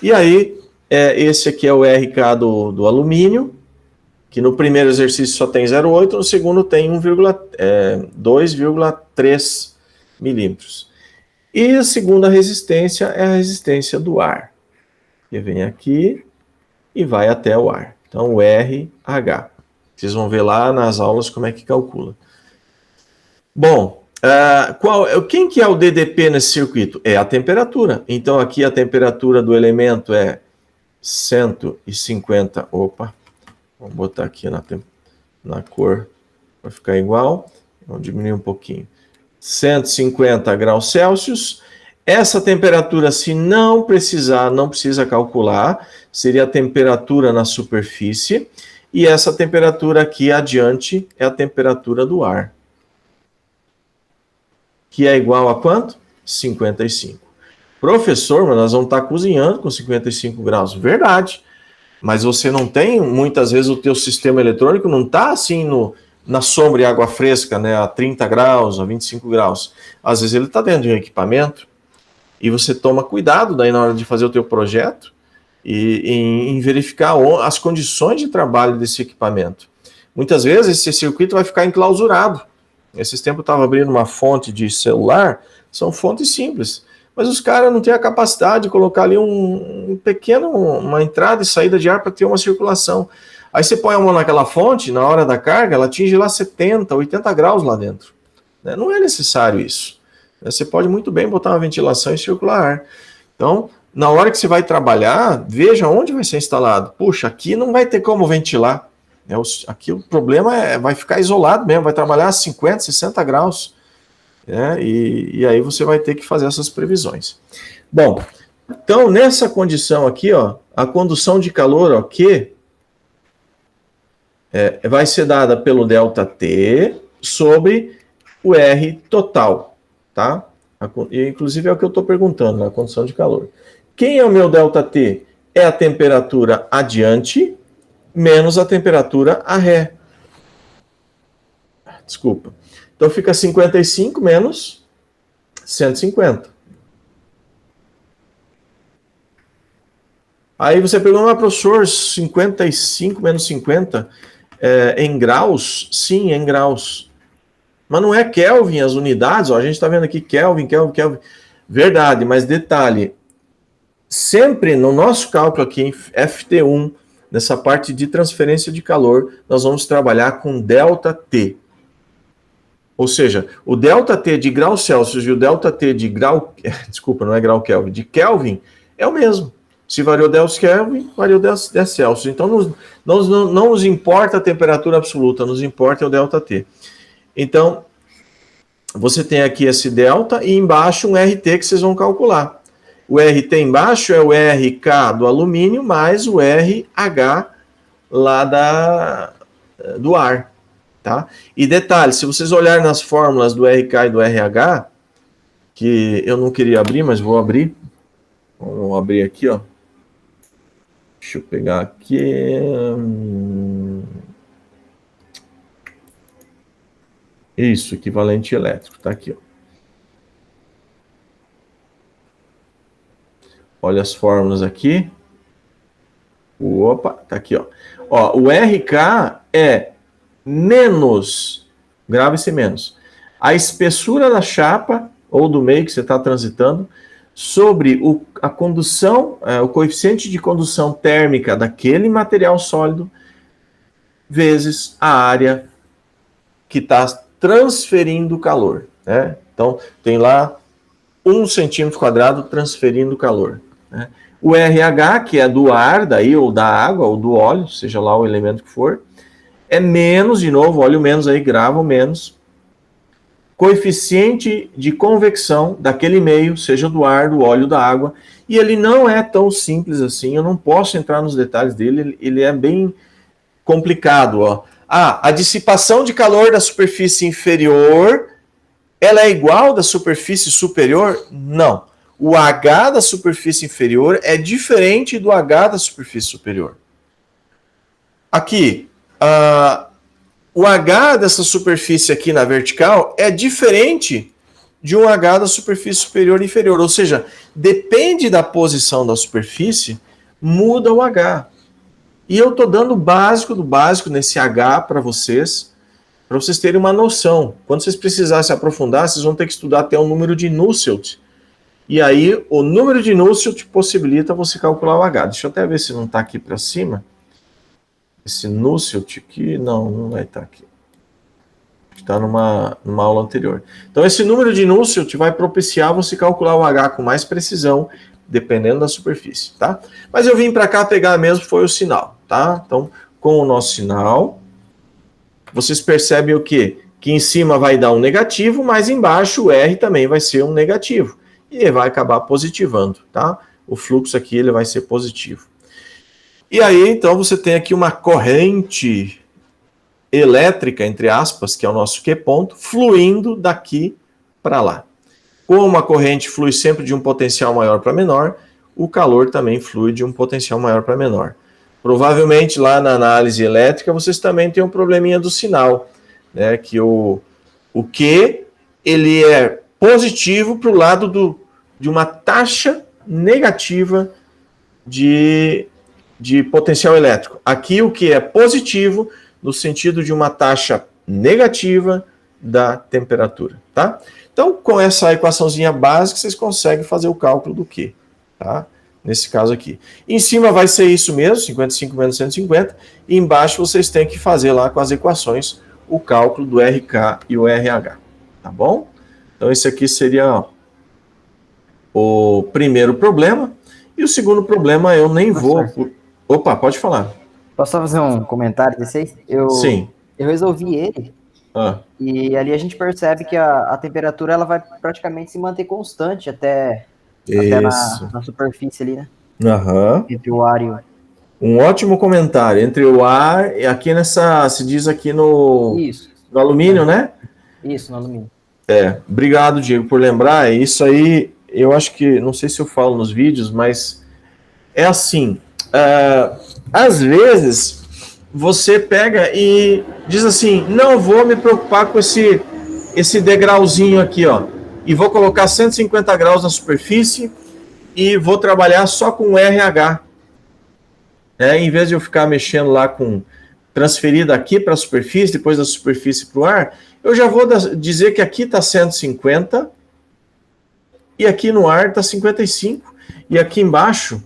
E aí, esse aqui é o RK do alumínio, que no primeiro exercício só tem 0,8, no segundo tem 2,3 milímetros. E a segunda resistência é a resistência do ar, que vem aqui e vai até o ar. Então, o RH. Vocês vão ver lá nas aulas como é que calcula. Bom, quem que é o DDP nesse circuito? É a temperatura. Então, aqui a temperatura do elemento é 150, opa, vamos botar aqui na cor para ficar igual, vamos diminuir um pouquinho, 150 graus Celsius. Essa temperatura, se não precisa calcular, seria a temperatura na superfície, e essa temperatura aqui adiante é a temperatura do ar, que é igual a quanto? 55. Professor, mas nós vamos estar cozinhando com 55 graus. Verdade. Mas você não tem, muitas vezes, o teu sistema eletrônico não está assim na sombra e água fresca, né, a 30 graus, a 25 graus. Às vezes ele está dentro de um equipamento e você toma cuidado daí na hora de fazer o teu projeto em verificar as condições de trabalho desse equipamento. Muitas vezes esse circuito vai ficar enclausurado. Esses tempos eu estava abrindo uma fonte de celular, são fontes simples. Mas os caras não têm a capacidade de colocar ali uma entrada e saída de ar para ter uma circulação. Aí você põe a mão naquela fonte, na hora da carga, ela atinge lá 70, 80 graus lá dentro. Não é necessário isso. Você pode muito bem botar uma ventilação e circular ar. Então, na hora que você vai trabalhar, veja onde vai ser instalado. Puxa, aqui não vai ter como ventilar. Aqui o problema vai ficar isolado mesmo, vai trabalhar a 50, 60 graus. né? E aí você vai ter que fazer essas previsões. Bom, então nessa condição aqui, ó, a condução de calor, ó, Q, vai ser dada pelo ΔT sobre o R total, tá? Inclusive é o que eu estou perguntando na condição de calor. Quem é o meu ΔT? É a temperatura adiante menos a temperatura a ré. Desculpa. Então fica 55 menos 150. Aí você pergunta, mas professor, 55 menos 50 em graus? Sim, em graus. Mas não é Kelvin as unidades, ó, a gente está vendo aqui Kelvin. Verdade, mas detalhe, sempre no nosso cálculo aqui em FT1, nessa parte de transferência de calor, nós vamos trabalhar com ΔT. Ou seja, o ΔT de grau Celsius e o ΔT de grau... Desculpa, não é grau Kelvin. De Kelvin é o mesmo. Se variou 10 Kelvin, variou 10 Celsius. Então, não nos importa a temperatura absoluta, nos importa o ΔT. Então, você tem aqui esse delta e embaixo um RT que vocês vão calcular. O RT embaixo é o RK do alumínio mais o RH lá do ar. Tá? E detalhe, se vocês olharem nas fórmulas do RK e do RH, que eu não queria abrir, mas vou abrir. Vamos abrir aqui, ó. Deixa eu pegar aqui. Isso, equivalente elétrico, tá aqui, ó. Olha as fórmulas aqui. Opa, tá aqui, ó. Ó, o RK é menos, grave-se menos, a espessura da chapa, ou do meio que você está transitando, sobre a condução, o coeficiente de condução térmica daquele material sólido, vezes a área que está transferindo calor, né? Então, tem lá 1 centímetro quadrado transferindo calor, né? O RH, que é do ar, daí, ou da água, ou do óleo, seja lá o elemento que for, é menos, de novo, olha o menos aí, grava o menos, coeficiente de convecção daquele meio, seja do ar, do óleo, da água, e ele não é tão simples assim, eu não posso entrar nos detalhes dele, ele é bem complicado, ó. A dissipação de calor da superfície inferior, ela é igual da superfície superior? Não. O H da superfície inferior é diferente do H da superfície superior. Aqui, o H dessa superfície aqui na vertical é diferente de um H da superfície superior e inferior. Ou seja, depende da posição da superfície, muda o H. E eu estou dando o básico do básico nesse H para vocês terem uma noção. Quando vocês precisarem se aprofundar, vocês vão ter que estudar até o número de Nusselt. E aí, o número de Nusselt possibilita você calcular o H. Deixa eu até ver se não está aqui para cima. Esse Nusselt aqui, não vai estar aqui. Está numa aula anterior. Então, esse número de Nusselt vai propiciar você calcular o H com mais precisão, dependendo da superfície, tá? Mas eu vim para cá pegar mesmo, foi o sinal, tá? Então, com o nosso sinal, vocês percebem o quê? Que em cima vai dar um negativo, mas embaixo o R também vai ser um negativo. E ele vai acabar positivando, tá? O fluxo aqui ele vai ser positivo. E aí, então, você tem aqui uma corrente elétrica, entre aspas, que é o nosso Q ponto, fluindo daqui para lá. Como a corrente flui sempre de um potencial maior para menor, o calor também flui de um potencial maior para menor. Provavelmente lá na análise elétrica vocês também têm um probleminha do sinal, né? Que o Q ele é positivo para o lado de uma taxa negativa de potencial elétrico. Aqui o que é positivo no sentido de uma taxa negativa da temperatura, tá? Então, com essa equaçãozinha básica, vocês conseguem fazer o cálculo do Q, tá? Nesse caso aqui. Em cima vai ser isso mesmo, 55 menos 150, e embaixo vocês têm que fazer lá com as equações o cálculo do RK e o RH, tá bom? Então, esse aqui seria o primeiro problema, e o segundo problema eu nem vou... Opa, pode falar. Posso só fazer um comentário desse aí? Sim. Eu resolvi ele E ali a gente percebe que a temperatura ela vai praticamente se manter constante até Isso. na superfície ali, né? Aham. Entre o ar e o... Um ótimo comentário. Entre o ar e aqui nessa, se diz aqui Isso, no alumínio, né? isso, no alumínio. Obrigado, Diego, por lembrar. Isso aí, eu acho que, não sei se eu falo nos vídeos, mas é assim. Às vezes, você pega e diz assim, não vou me preocupar com esse degrauzinho aqui, ó. E vou colocar 150 graus na superfície e vou trabalhar só com RH. Em vez de eu ficar mexendo lá com transferir daqui para a superfície, depois da superfície para o ar, eu já vou dizer que aqui está 150 e aqui no ar está 55 e aqui embaixo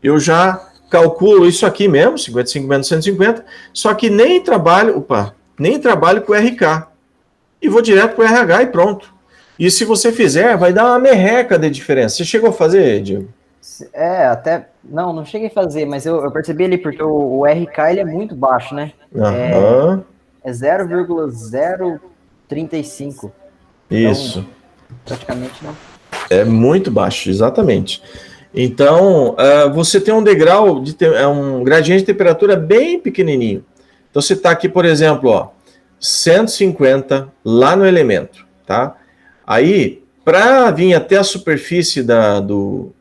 eu já calculo isso aqui mesmo, 55 menos 150, só que nem trabalho com o RK e vou direto para o RH e pronto. E se você fizer, vai dar uma merreca de diferença. Você chegou a fazer, Diego? Até. Não cheguei a fazer, mas eu percebi ali, porque o RK ele é muito baixo, né? Aham. É 0,035. Isso. Então, praticamente não. É muito baixo, exatamente. Então, você tem um degrau, um gradiente de temperatura bem pequenininho. Então, você está aqui, por exemplo, ó, 150 lá no elemento, tá? Aí, para vir até a superfície do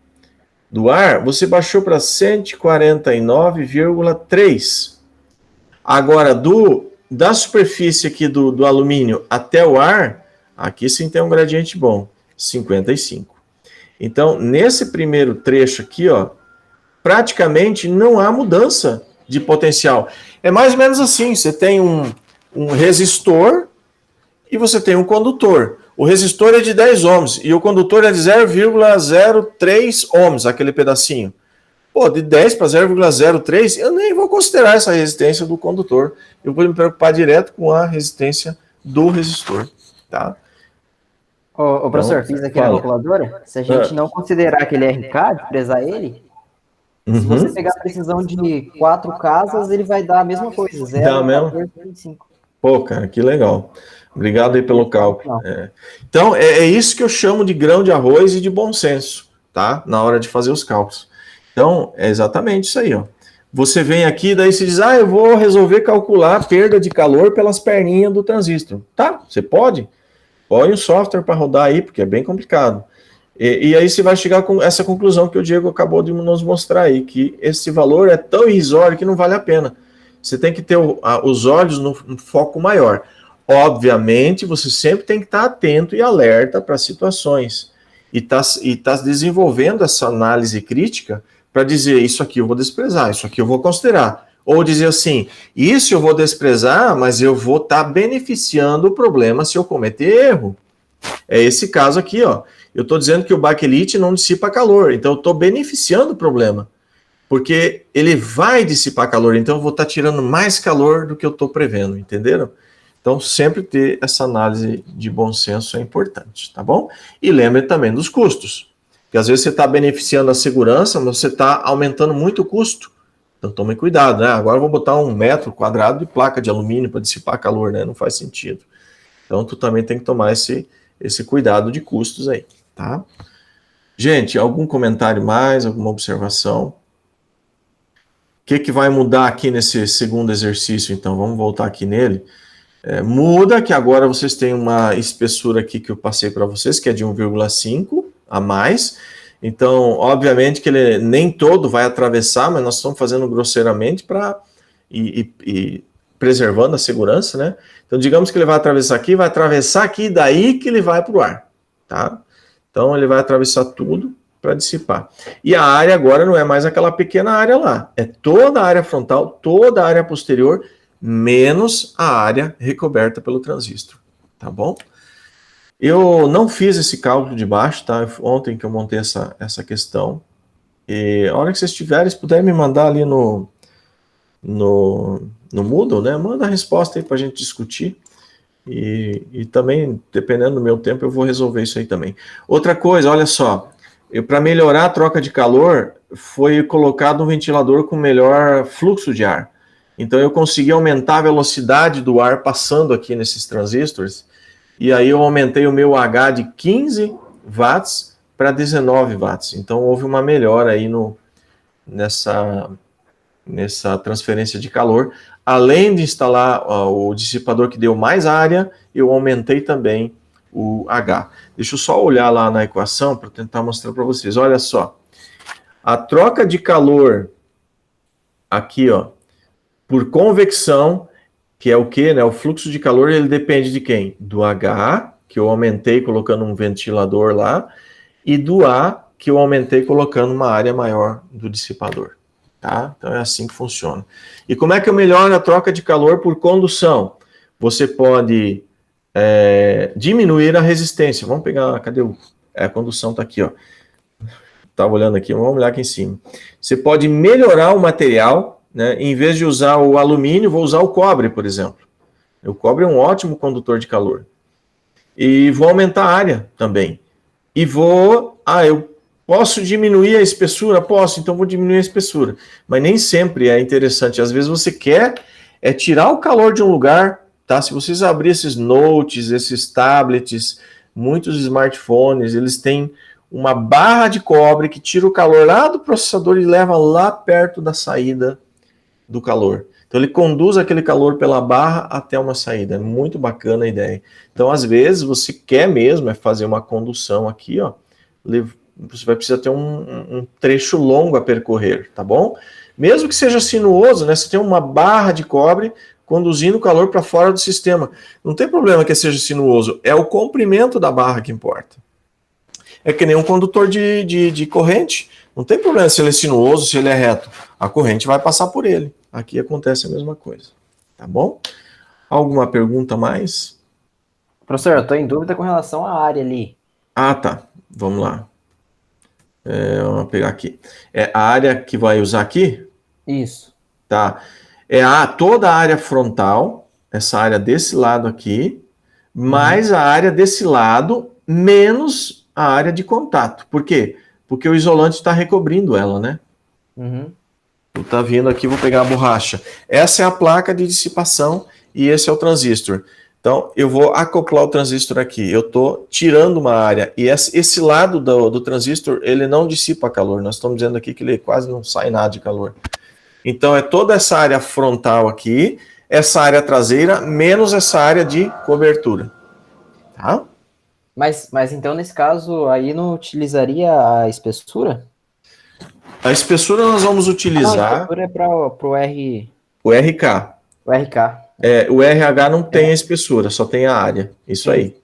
ar, você baixou para 149,3. Agora, da superfície aqui do alumínio até o ar, aqui sim tem um gradiente bom, 55. Então, nesse primeiro trecho aqui, ó, praticamente não há mudança de potencial. É mais ou menos assim, você tem um resistor e você tem um condutor. O resistor é de 10 ohms e o condutor é de 0,03 ohms, aquele pedacinho. Pô, de 10 para 0,03, eu nem vou considerar essa resistência do condutor. Eu vou me preocupar direto com a resistência do resistor, tá? Ô, professor, fiz aqui na calculadora. Se a gente não considerar aquele RK, desprezar ele, se você pegar a precisão de 4 casas, ele vai dar a mesma coisa, 0,1425. Pô, cara, que legal. Obrigado aí pelo cálculo. Então, é isso que eu chamo de grão de arroz e de bom senso, tá? Na hora de fazer os cálculos. Então, é exatamente isso aí, ó. Você vem aqui, daí se diz, eu vou resolver calcular a perda de calor pelas perninhas do transistor. Tá, você pode. Põe o software para rodar aí, porque é bem complicado. E aí você vai chegar com essa conclusão que o Diego acabou de nos mostrar aí, que esse valor é tão irrisório que não vale a pena. Você tem que ter os olhos no foco maior. Obviamente, você sempre tem que estar atento e alerta para situações. E tá desenvolvendo essa análise crítica para dizer, isso aqui eu vou desprezar, isso aqui eu vou considerar. Ou dizer assim, isso eu vou desprezar, mas eu vou estar beneficiando o problema se eu cometer erro. É esse caso aqui, ó. Eu estou dizendo que o bakelite não dissipa calor, então eu estou beneficiando o problema. Porque ele vai dissipar calor, então eu vou estar tirando mais calor do que eu estou prevendo, entenderam? Então, sempre ter essa análise de bom senso é importante, tá bom? E lembre também dos custos. Porque às vezes você está beneficiando a segurança, mas você está aumentando muito o custo. Então, tome cuidado, né? Agora eu vou botar 1 metro quadrado de placa de alumínio para dissipar calor, né? Não faz sentido. Então, tu também tem que tomar esse cuidado de custos aí, tá? Gente, algum comentário mais, alguma observação? O que vai mudar aqui nesse segundo exercício, então? Vamos voltar aqui nele. Muda que agora vocês têm uma espessura aqui que eu passei para vocês, que é de 1,5 a mais. Então, obviamente que ele nem todo vai atravessar, mas nós estamos fazendo grosseiramente para ir preservando a segurança, né? Então, digamos que ele vai atravessar aqui, daí que ele vai para o ar, tá? Então, ele vai atravessar tudo para dissipar. E a área agora não é mais aquela pequena área lá, é toda a área frontal, toda a área posterior, menos a área recoberta pelo transistor, tá bom? Eu não fiz esse cálculo de baixo, tá? Ontem que eu montei essa questão. E a hora que vocês tiverem, se puderem me mandar ali no Moodle, né? Manda a resposta aí para a gente discutir. E também, dependendo do meu tempo, eu vou resolver isso aí também. Outra coisa, olha só. Para melhorar a troca de calor, foi colocado um ventilador com melhor fluxo de ar. Então eu consegui aumentar a velocidade do ar passando aqui nesses transistores, e aí eu aumentei o meu H de 15 watts para 19 watts. Então houve uma melhora aí nessa transferência de calor. Além de instalar o dissipador que deu mais área, eu aumentei também o H. Deixa eu só olhar lá na equação para tentar mostrar para vocês. Olha só, a troca de calor aqui, ó, por convecção, que é o quê, né? O fluxo de calor, ele depende de quem? Do H, que eu aumentei colocando um ventilador lá, e do A, que eu aumentei colocando uma área maior do dissipador. Tá? Então é assim que funciona. E como é que eu melhoro a troca de calor por condução? Você pode diminuir a resistência. Vamos pegar, cadê a condução está aqui, ó. Estava olhando aqui, vamos olhar aqui em cima. Você pode melhorar o material, né? Em vez de usar o alumínio, vou usar o cobre, por exemplo. O cobre é um ótimo condutor de calor. E vou aumentar a área também. E eu posso diminuir a espessura? Posso, então vou diminuir a espessura. Mas nem sempre é interessante. Às vezes você quer tirar o calor de um lugar, tá? Se vocês abrirem esses notes, esses tablets, muitos smartphones, eles têm uma barra de cobre que tira o calor lá do processador e leva lá perto da saída do calor. Então ele conduz aquele calor pela barra até uma saída. É muito bacana a ideia. Então, às vezes, você quer mesmo fazer uma condução aqui, ó. Você vai precisar ter um trecho longo a percorrer, tá bom? Mesmo que seja sinuoso, né? Você tem uma barra de cobre conduzindo o calor para fora do sistema. Não tem problema que seja sinuoso, é o comprimento da barra que importa. É que nem um condutor de corrente. Não tem problema se ele é sinuoso, se ele é reto. A corrente vai passar por ele. Aqui acontece a mesma coisa. Tá bom? Alguma pergunta mais? Professor, eu estou em dúvida com relação à área ali. Ah, tá. Vamos lá. Vamos pegar aqui. É a área que vai usar aqui? Isso. Tá. Toda a área frontal, essa área desse lado aqui, mais a área desse lado, menos a área de contato. Por quê? Porque o isolante está recobrindo ela, né? Tu tá vindo aqui, vou pegar a borracha. Essa é a placa de dissipação e esse é o transistor. Então, eu vou acoplar o transistor aqui. Eu estou tirando uma área. E esse lado do transistor, ele não dissipa calor. Nós estamos dizendo aqui que ele quase não sai nada de calor. Então, é toda essa área frontal aqui, essa área traseira, menos essa área de cobertura. Tá? Mas então, nesse caso, aí não utilizaria a espessura? A espessura nós vamos utilizar... a espessura é para o R... O RK. O RK. O RH não tem a espessura, só tem a área. Isso aí.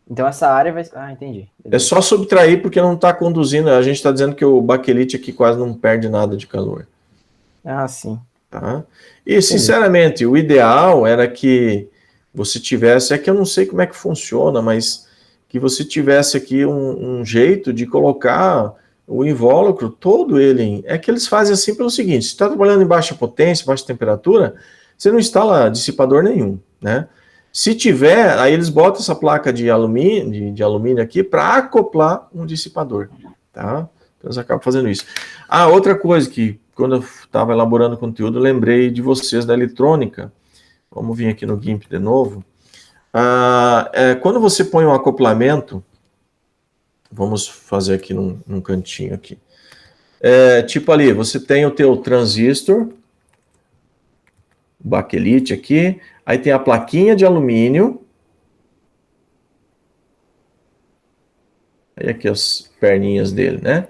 Então essa área vai... Ah, entendi. Beleza. É só subtrair porque não está conduzindo. A gente está dizendo que o baquelite aqui quase não perde nada de calor. Ah, sim. Tá? E, sinceramente, o ideal era que você tivesse... É que eu não sei como é que funciona, mas que você tivesse aqui um jeito de colocar o invólucro todo ele... É que eles fazem assim pelo seguinte, se está trabalhando em baixa potência, baixa temperatura... Você não instala dissipador nenhum, né? Se tiver, aí eles botam essa placa de alumínio aqui para acoplar um dissipador, tá? Então eles acabam fazendo isso. Outra coisa que, quando eu estava elaborando conteúdo, eu lembrei de vocês da eletrônica. Vamos vir aqui no GIMP de novo. Quando você põe um acoplamento, vamos fazer aqui num cantinho aqui. Tipo ali, você tem o teu transistor, baquelite aqui, aí tem a plaquinha de alumínio, aí aqui as perninhas dele, né?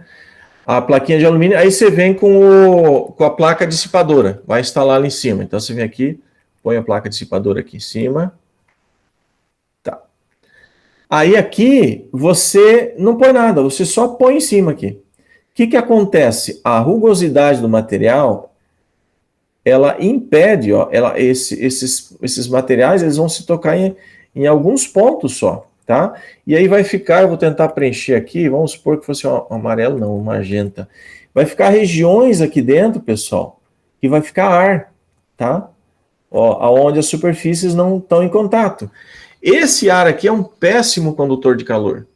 A plaquinha de alumínio, aí você vem com a placa dissipadora, vai instalar ali em cima. Então você vem aqui, põe a placa dissipadora aqui em cima. Tá. Aí aqui você não põe nada, você só põe em cima aqui. O que acontece? A rugosidade do material, ela impede, ó, esses materiais, eles vão se tocar em alguns pontos só, tá? E aí vai ficar, eu vou tentar preencher aqui, vamos supor que fosse um amarelo, não, um magenta. Vai ficar regiões aqui dentro, pessoal, que vai ficar ar, tá? Ó, onde as superfícies não estão em contato. Esse ar aqui é um péssimo condutor de calor.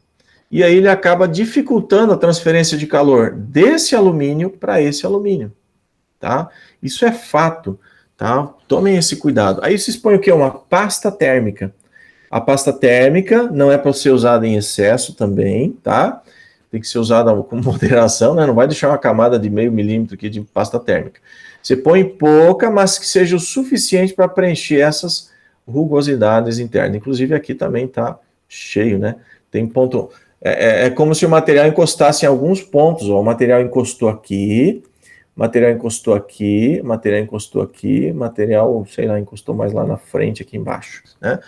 E aí ele acaba dificultando a transferência de calor desse alumínio para esse alumínio, tá? Isso é fato, tá? Tomem esse cuidado. Aí vocês põem o quê? Uma pasta térmica. A pasta térmica não é para ser usada em excesso também, tá? Tem que ser usada com moderação, né? Não vai deixar uma camada de meio milímetro aqui de pasta térmica. Você põe pouca, mas que seja o suficiente para preencher essas rugosidades internas. Inclusive aqui também tá cheio, né? Tem ponto... É como se o material encostasse em alguns pontos, ó. O material encostou aqui, material encostou aqui, material encostou aqui, material, sei lá, encostou mais lá na frente, aqui embaixo, né?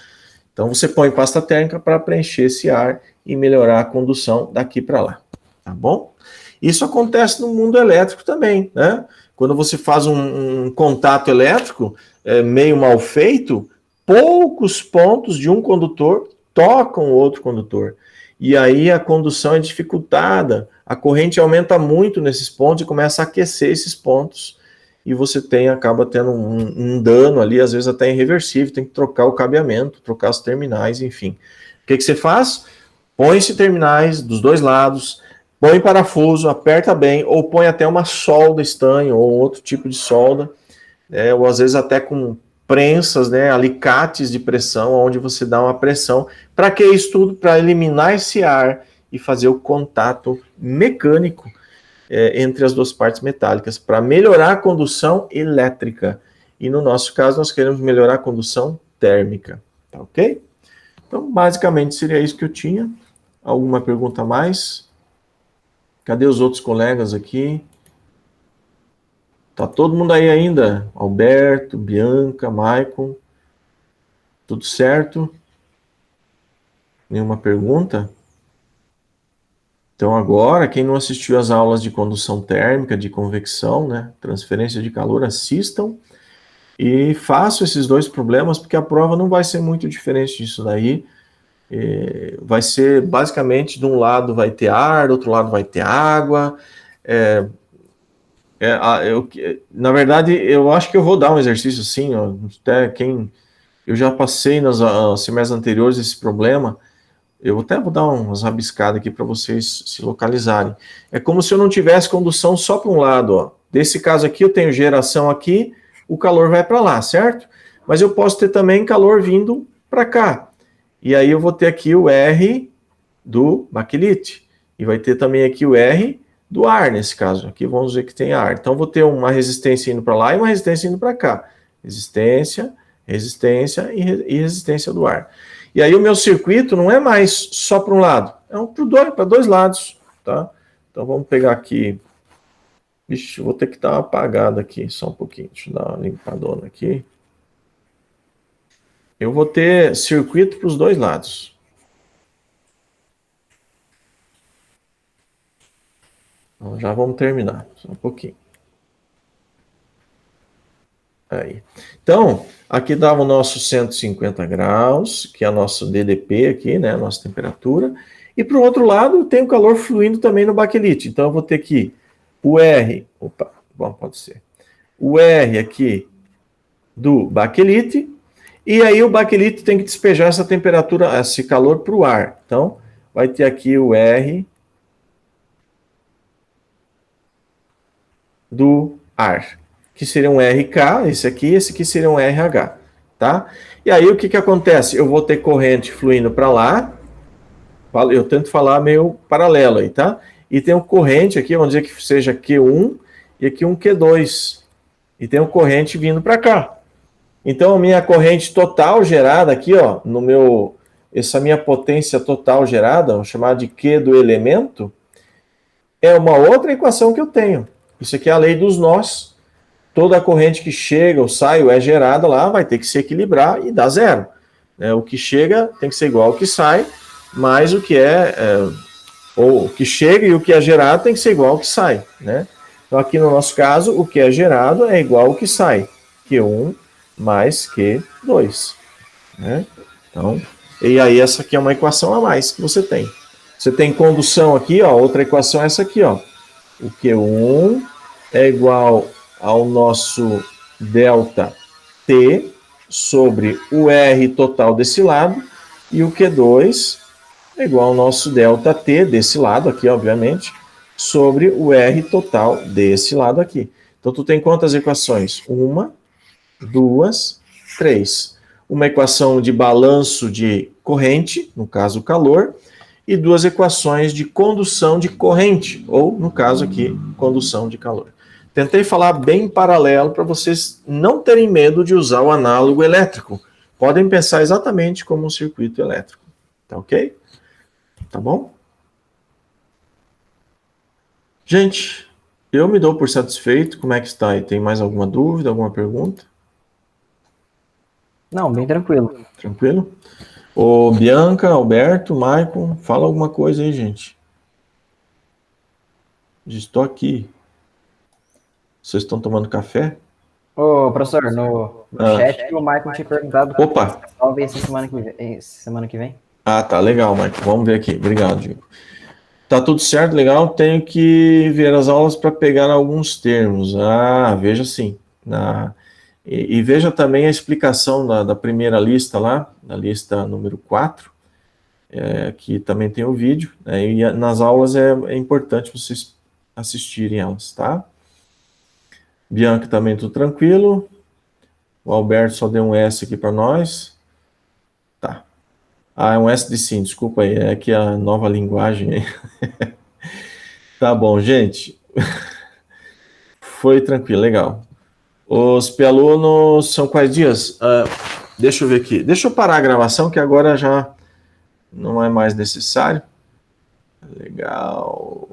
Então você põe pasta térmica para preencher esse ar e melhorar a condução daqui para lá, tá bom? Isso acontece no mundo elétrico também, né? Quando você faz um contato elétrico meio mal feito, poucos pontos de um condutor tocam o outro condutor. E aí a condução é dificultada, a corrente aumenta muito nesses pontos e começa a aquecer esses pontos. E você acaba tendo um dano ali, às vezes até irreversível, tem que trocar o cabeamento, trocar os terminais, enfim. O que você faz? Põe-se terminais dos dois lados, põe parafuso, aperta bem, ou põe até uma solda estanho, ou outro tipo de solda, ou às vezes até com prensas, né, alicates de pressão, onde você dá uma pressão. Para que isso tudo? Para eliminar esse ar e fazer o contato mecânico entre as duas partes metálicas, para melhorar a condução elétrica. E no nosso caso, nós queremos melhorar a condução térmica. Tá ok? Então, basicamente, seria isso que eu tinha. Alguma pergunta a mais? Cadê os outros colegas aqui? Tá todo mundo aí ainda? Alberto, Bianca, Maicon. Tudo certo? Nenhuma pergunta? Então agora, quem não assistiu às aulas de condução térmica, de convecção, né, transferência de calor, assistam e façam esses dois problemas, porque a prova não vai ser muito diferente disso daí. Vai ser basicamente, de um lado vai ter ar, do outro lado vai ter água. Na verdade, eu acho que eu vou dar um exercício assim, ó, até eu já passei nas semestres anteriores esse problema. Eu até vou dar umas rabiscadas aqui para vocês se localizarem. É como se eu não tivesse condução só para um lado, ó. Desse caso aqui, eu tenho geração aqui, o calor vai para lá, certo? Mas eu posso ter também calor vindo para cá. E aí eu vou ter aqui o R do baquelite. E vai ter também aqui o R do ar, nesse caso. Aqui vamos dizer que tem ar. Então, vou ter uma resistência indo para lá e uma resistência indo para cá. Resistência, resistência e resistência do ar. E aí o meu circuito não é mais só para um lado, é para dois lados, tá? Então vamos pegar aqui. Vixe, vou ter que dar uma apagada aqui, só um pouquinho. Deixa eu dar uma limpadona aqui. Eu vou ter circuito para os dois lados. Então, já vamos terminar, só um pouquinho. Aí. Então, aqui dava o nosso 150 graus, que é o nosso DDP aqui, né, a nossa temperatura. E para o outro lado, tem o calor fluindo também no baquelite. Então, eu vou ter aqui o R, pode ser. O R aqui do baquelite. E aí o baquelite tem que despejar essa temperatura, esse calor para o ar. Então, vai ter aqui o R do ar, que seria um RH, esse aqui seria um RH, tá? E aí o que acontece? Eu vou ter corrente fluindo para lá, eu tento falar meio paralelo aí, tá? E tem um corrente aqui, vamos dizer que seja Q1 e aqui um Q2, e tem um corrente vindo para cá. Então a minha corrente total gerada aqui, ó, essa minha potência total gerada, vamos chamar de Q do elemento, é uma outra equação que eu tenho. Isso aqui é a lei dos nós. Toda a corrente que chega ou sai ou é gerada lá vai ter que se equilibrar e dar zero. O que chega tem que ser igual ao que sai, mais o que ou o que chega e o que é gerado tem que ser igual ao que sai, né? Então aqui no nosso caso, o que é gerado é igual ao que sai, Q1 mais Q2, né? Então, e aí essa aqui é uma equação a mais que você tem. Você tem condução aqui, ó, outra equação é essa aqui, ó. O Q1 é igual ao nosso delta T sobre o R total desse lado, e o Q2 é igual ao nosso delta T desse lado aqui, obviamente, sobre o R total desse lado aqui. Então, tu tem quantas equações? 1, 2, 3. Uma equação de balanço de corrente, no caso o calor, e 2 equações de condução de corrente, ou, no caso aqui, condução de calor. Tentei falar bem paralelo para vocês não terem medo de usar o análogo elétrico. Podem pensar exatamente como um circuito elétrico. Tá ok? Tá bom? Gente, eu me dou por satisfeito. Como é que está aí? Tem mais alguma dúvida, alguma pergunta? Não, bem tranquilo. Tranquilo? Ô, Bianca, Alberto, Maicon, fala alguma coisa aí, gente. Estou aqui. Vocês estão tomando café? Ô, professor, no chat o Maicon tinha perguntado. Opa! Talvez semana que vem. Ah, tá, legal, Maicon. Vamos ver aqui. Obrigado, Diego. Tá tudo certo, legal. Tenho que ver as aulas para pegar alguns termos. Ah, veja sim. E veja também a explicação da primeira lista lá, da lista número 4, que também tem o vídeo, né, e nas aulas é importante vocês assistirem elas, tá? Bianca também tudo tranquilo. O Alberto só deu um S aqui para nós. Tá. Ah, é um S de sim, desculpa aí, é aqui a nova linguagem aí. Tá bom, gente. Foi tranquilo, legal. Os P-alunos são quais dias? Deixa eu ver aqui. Deixa eu parar a gravação, que agora já não é mais necessário. Legal.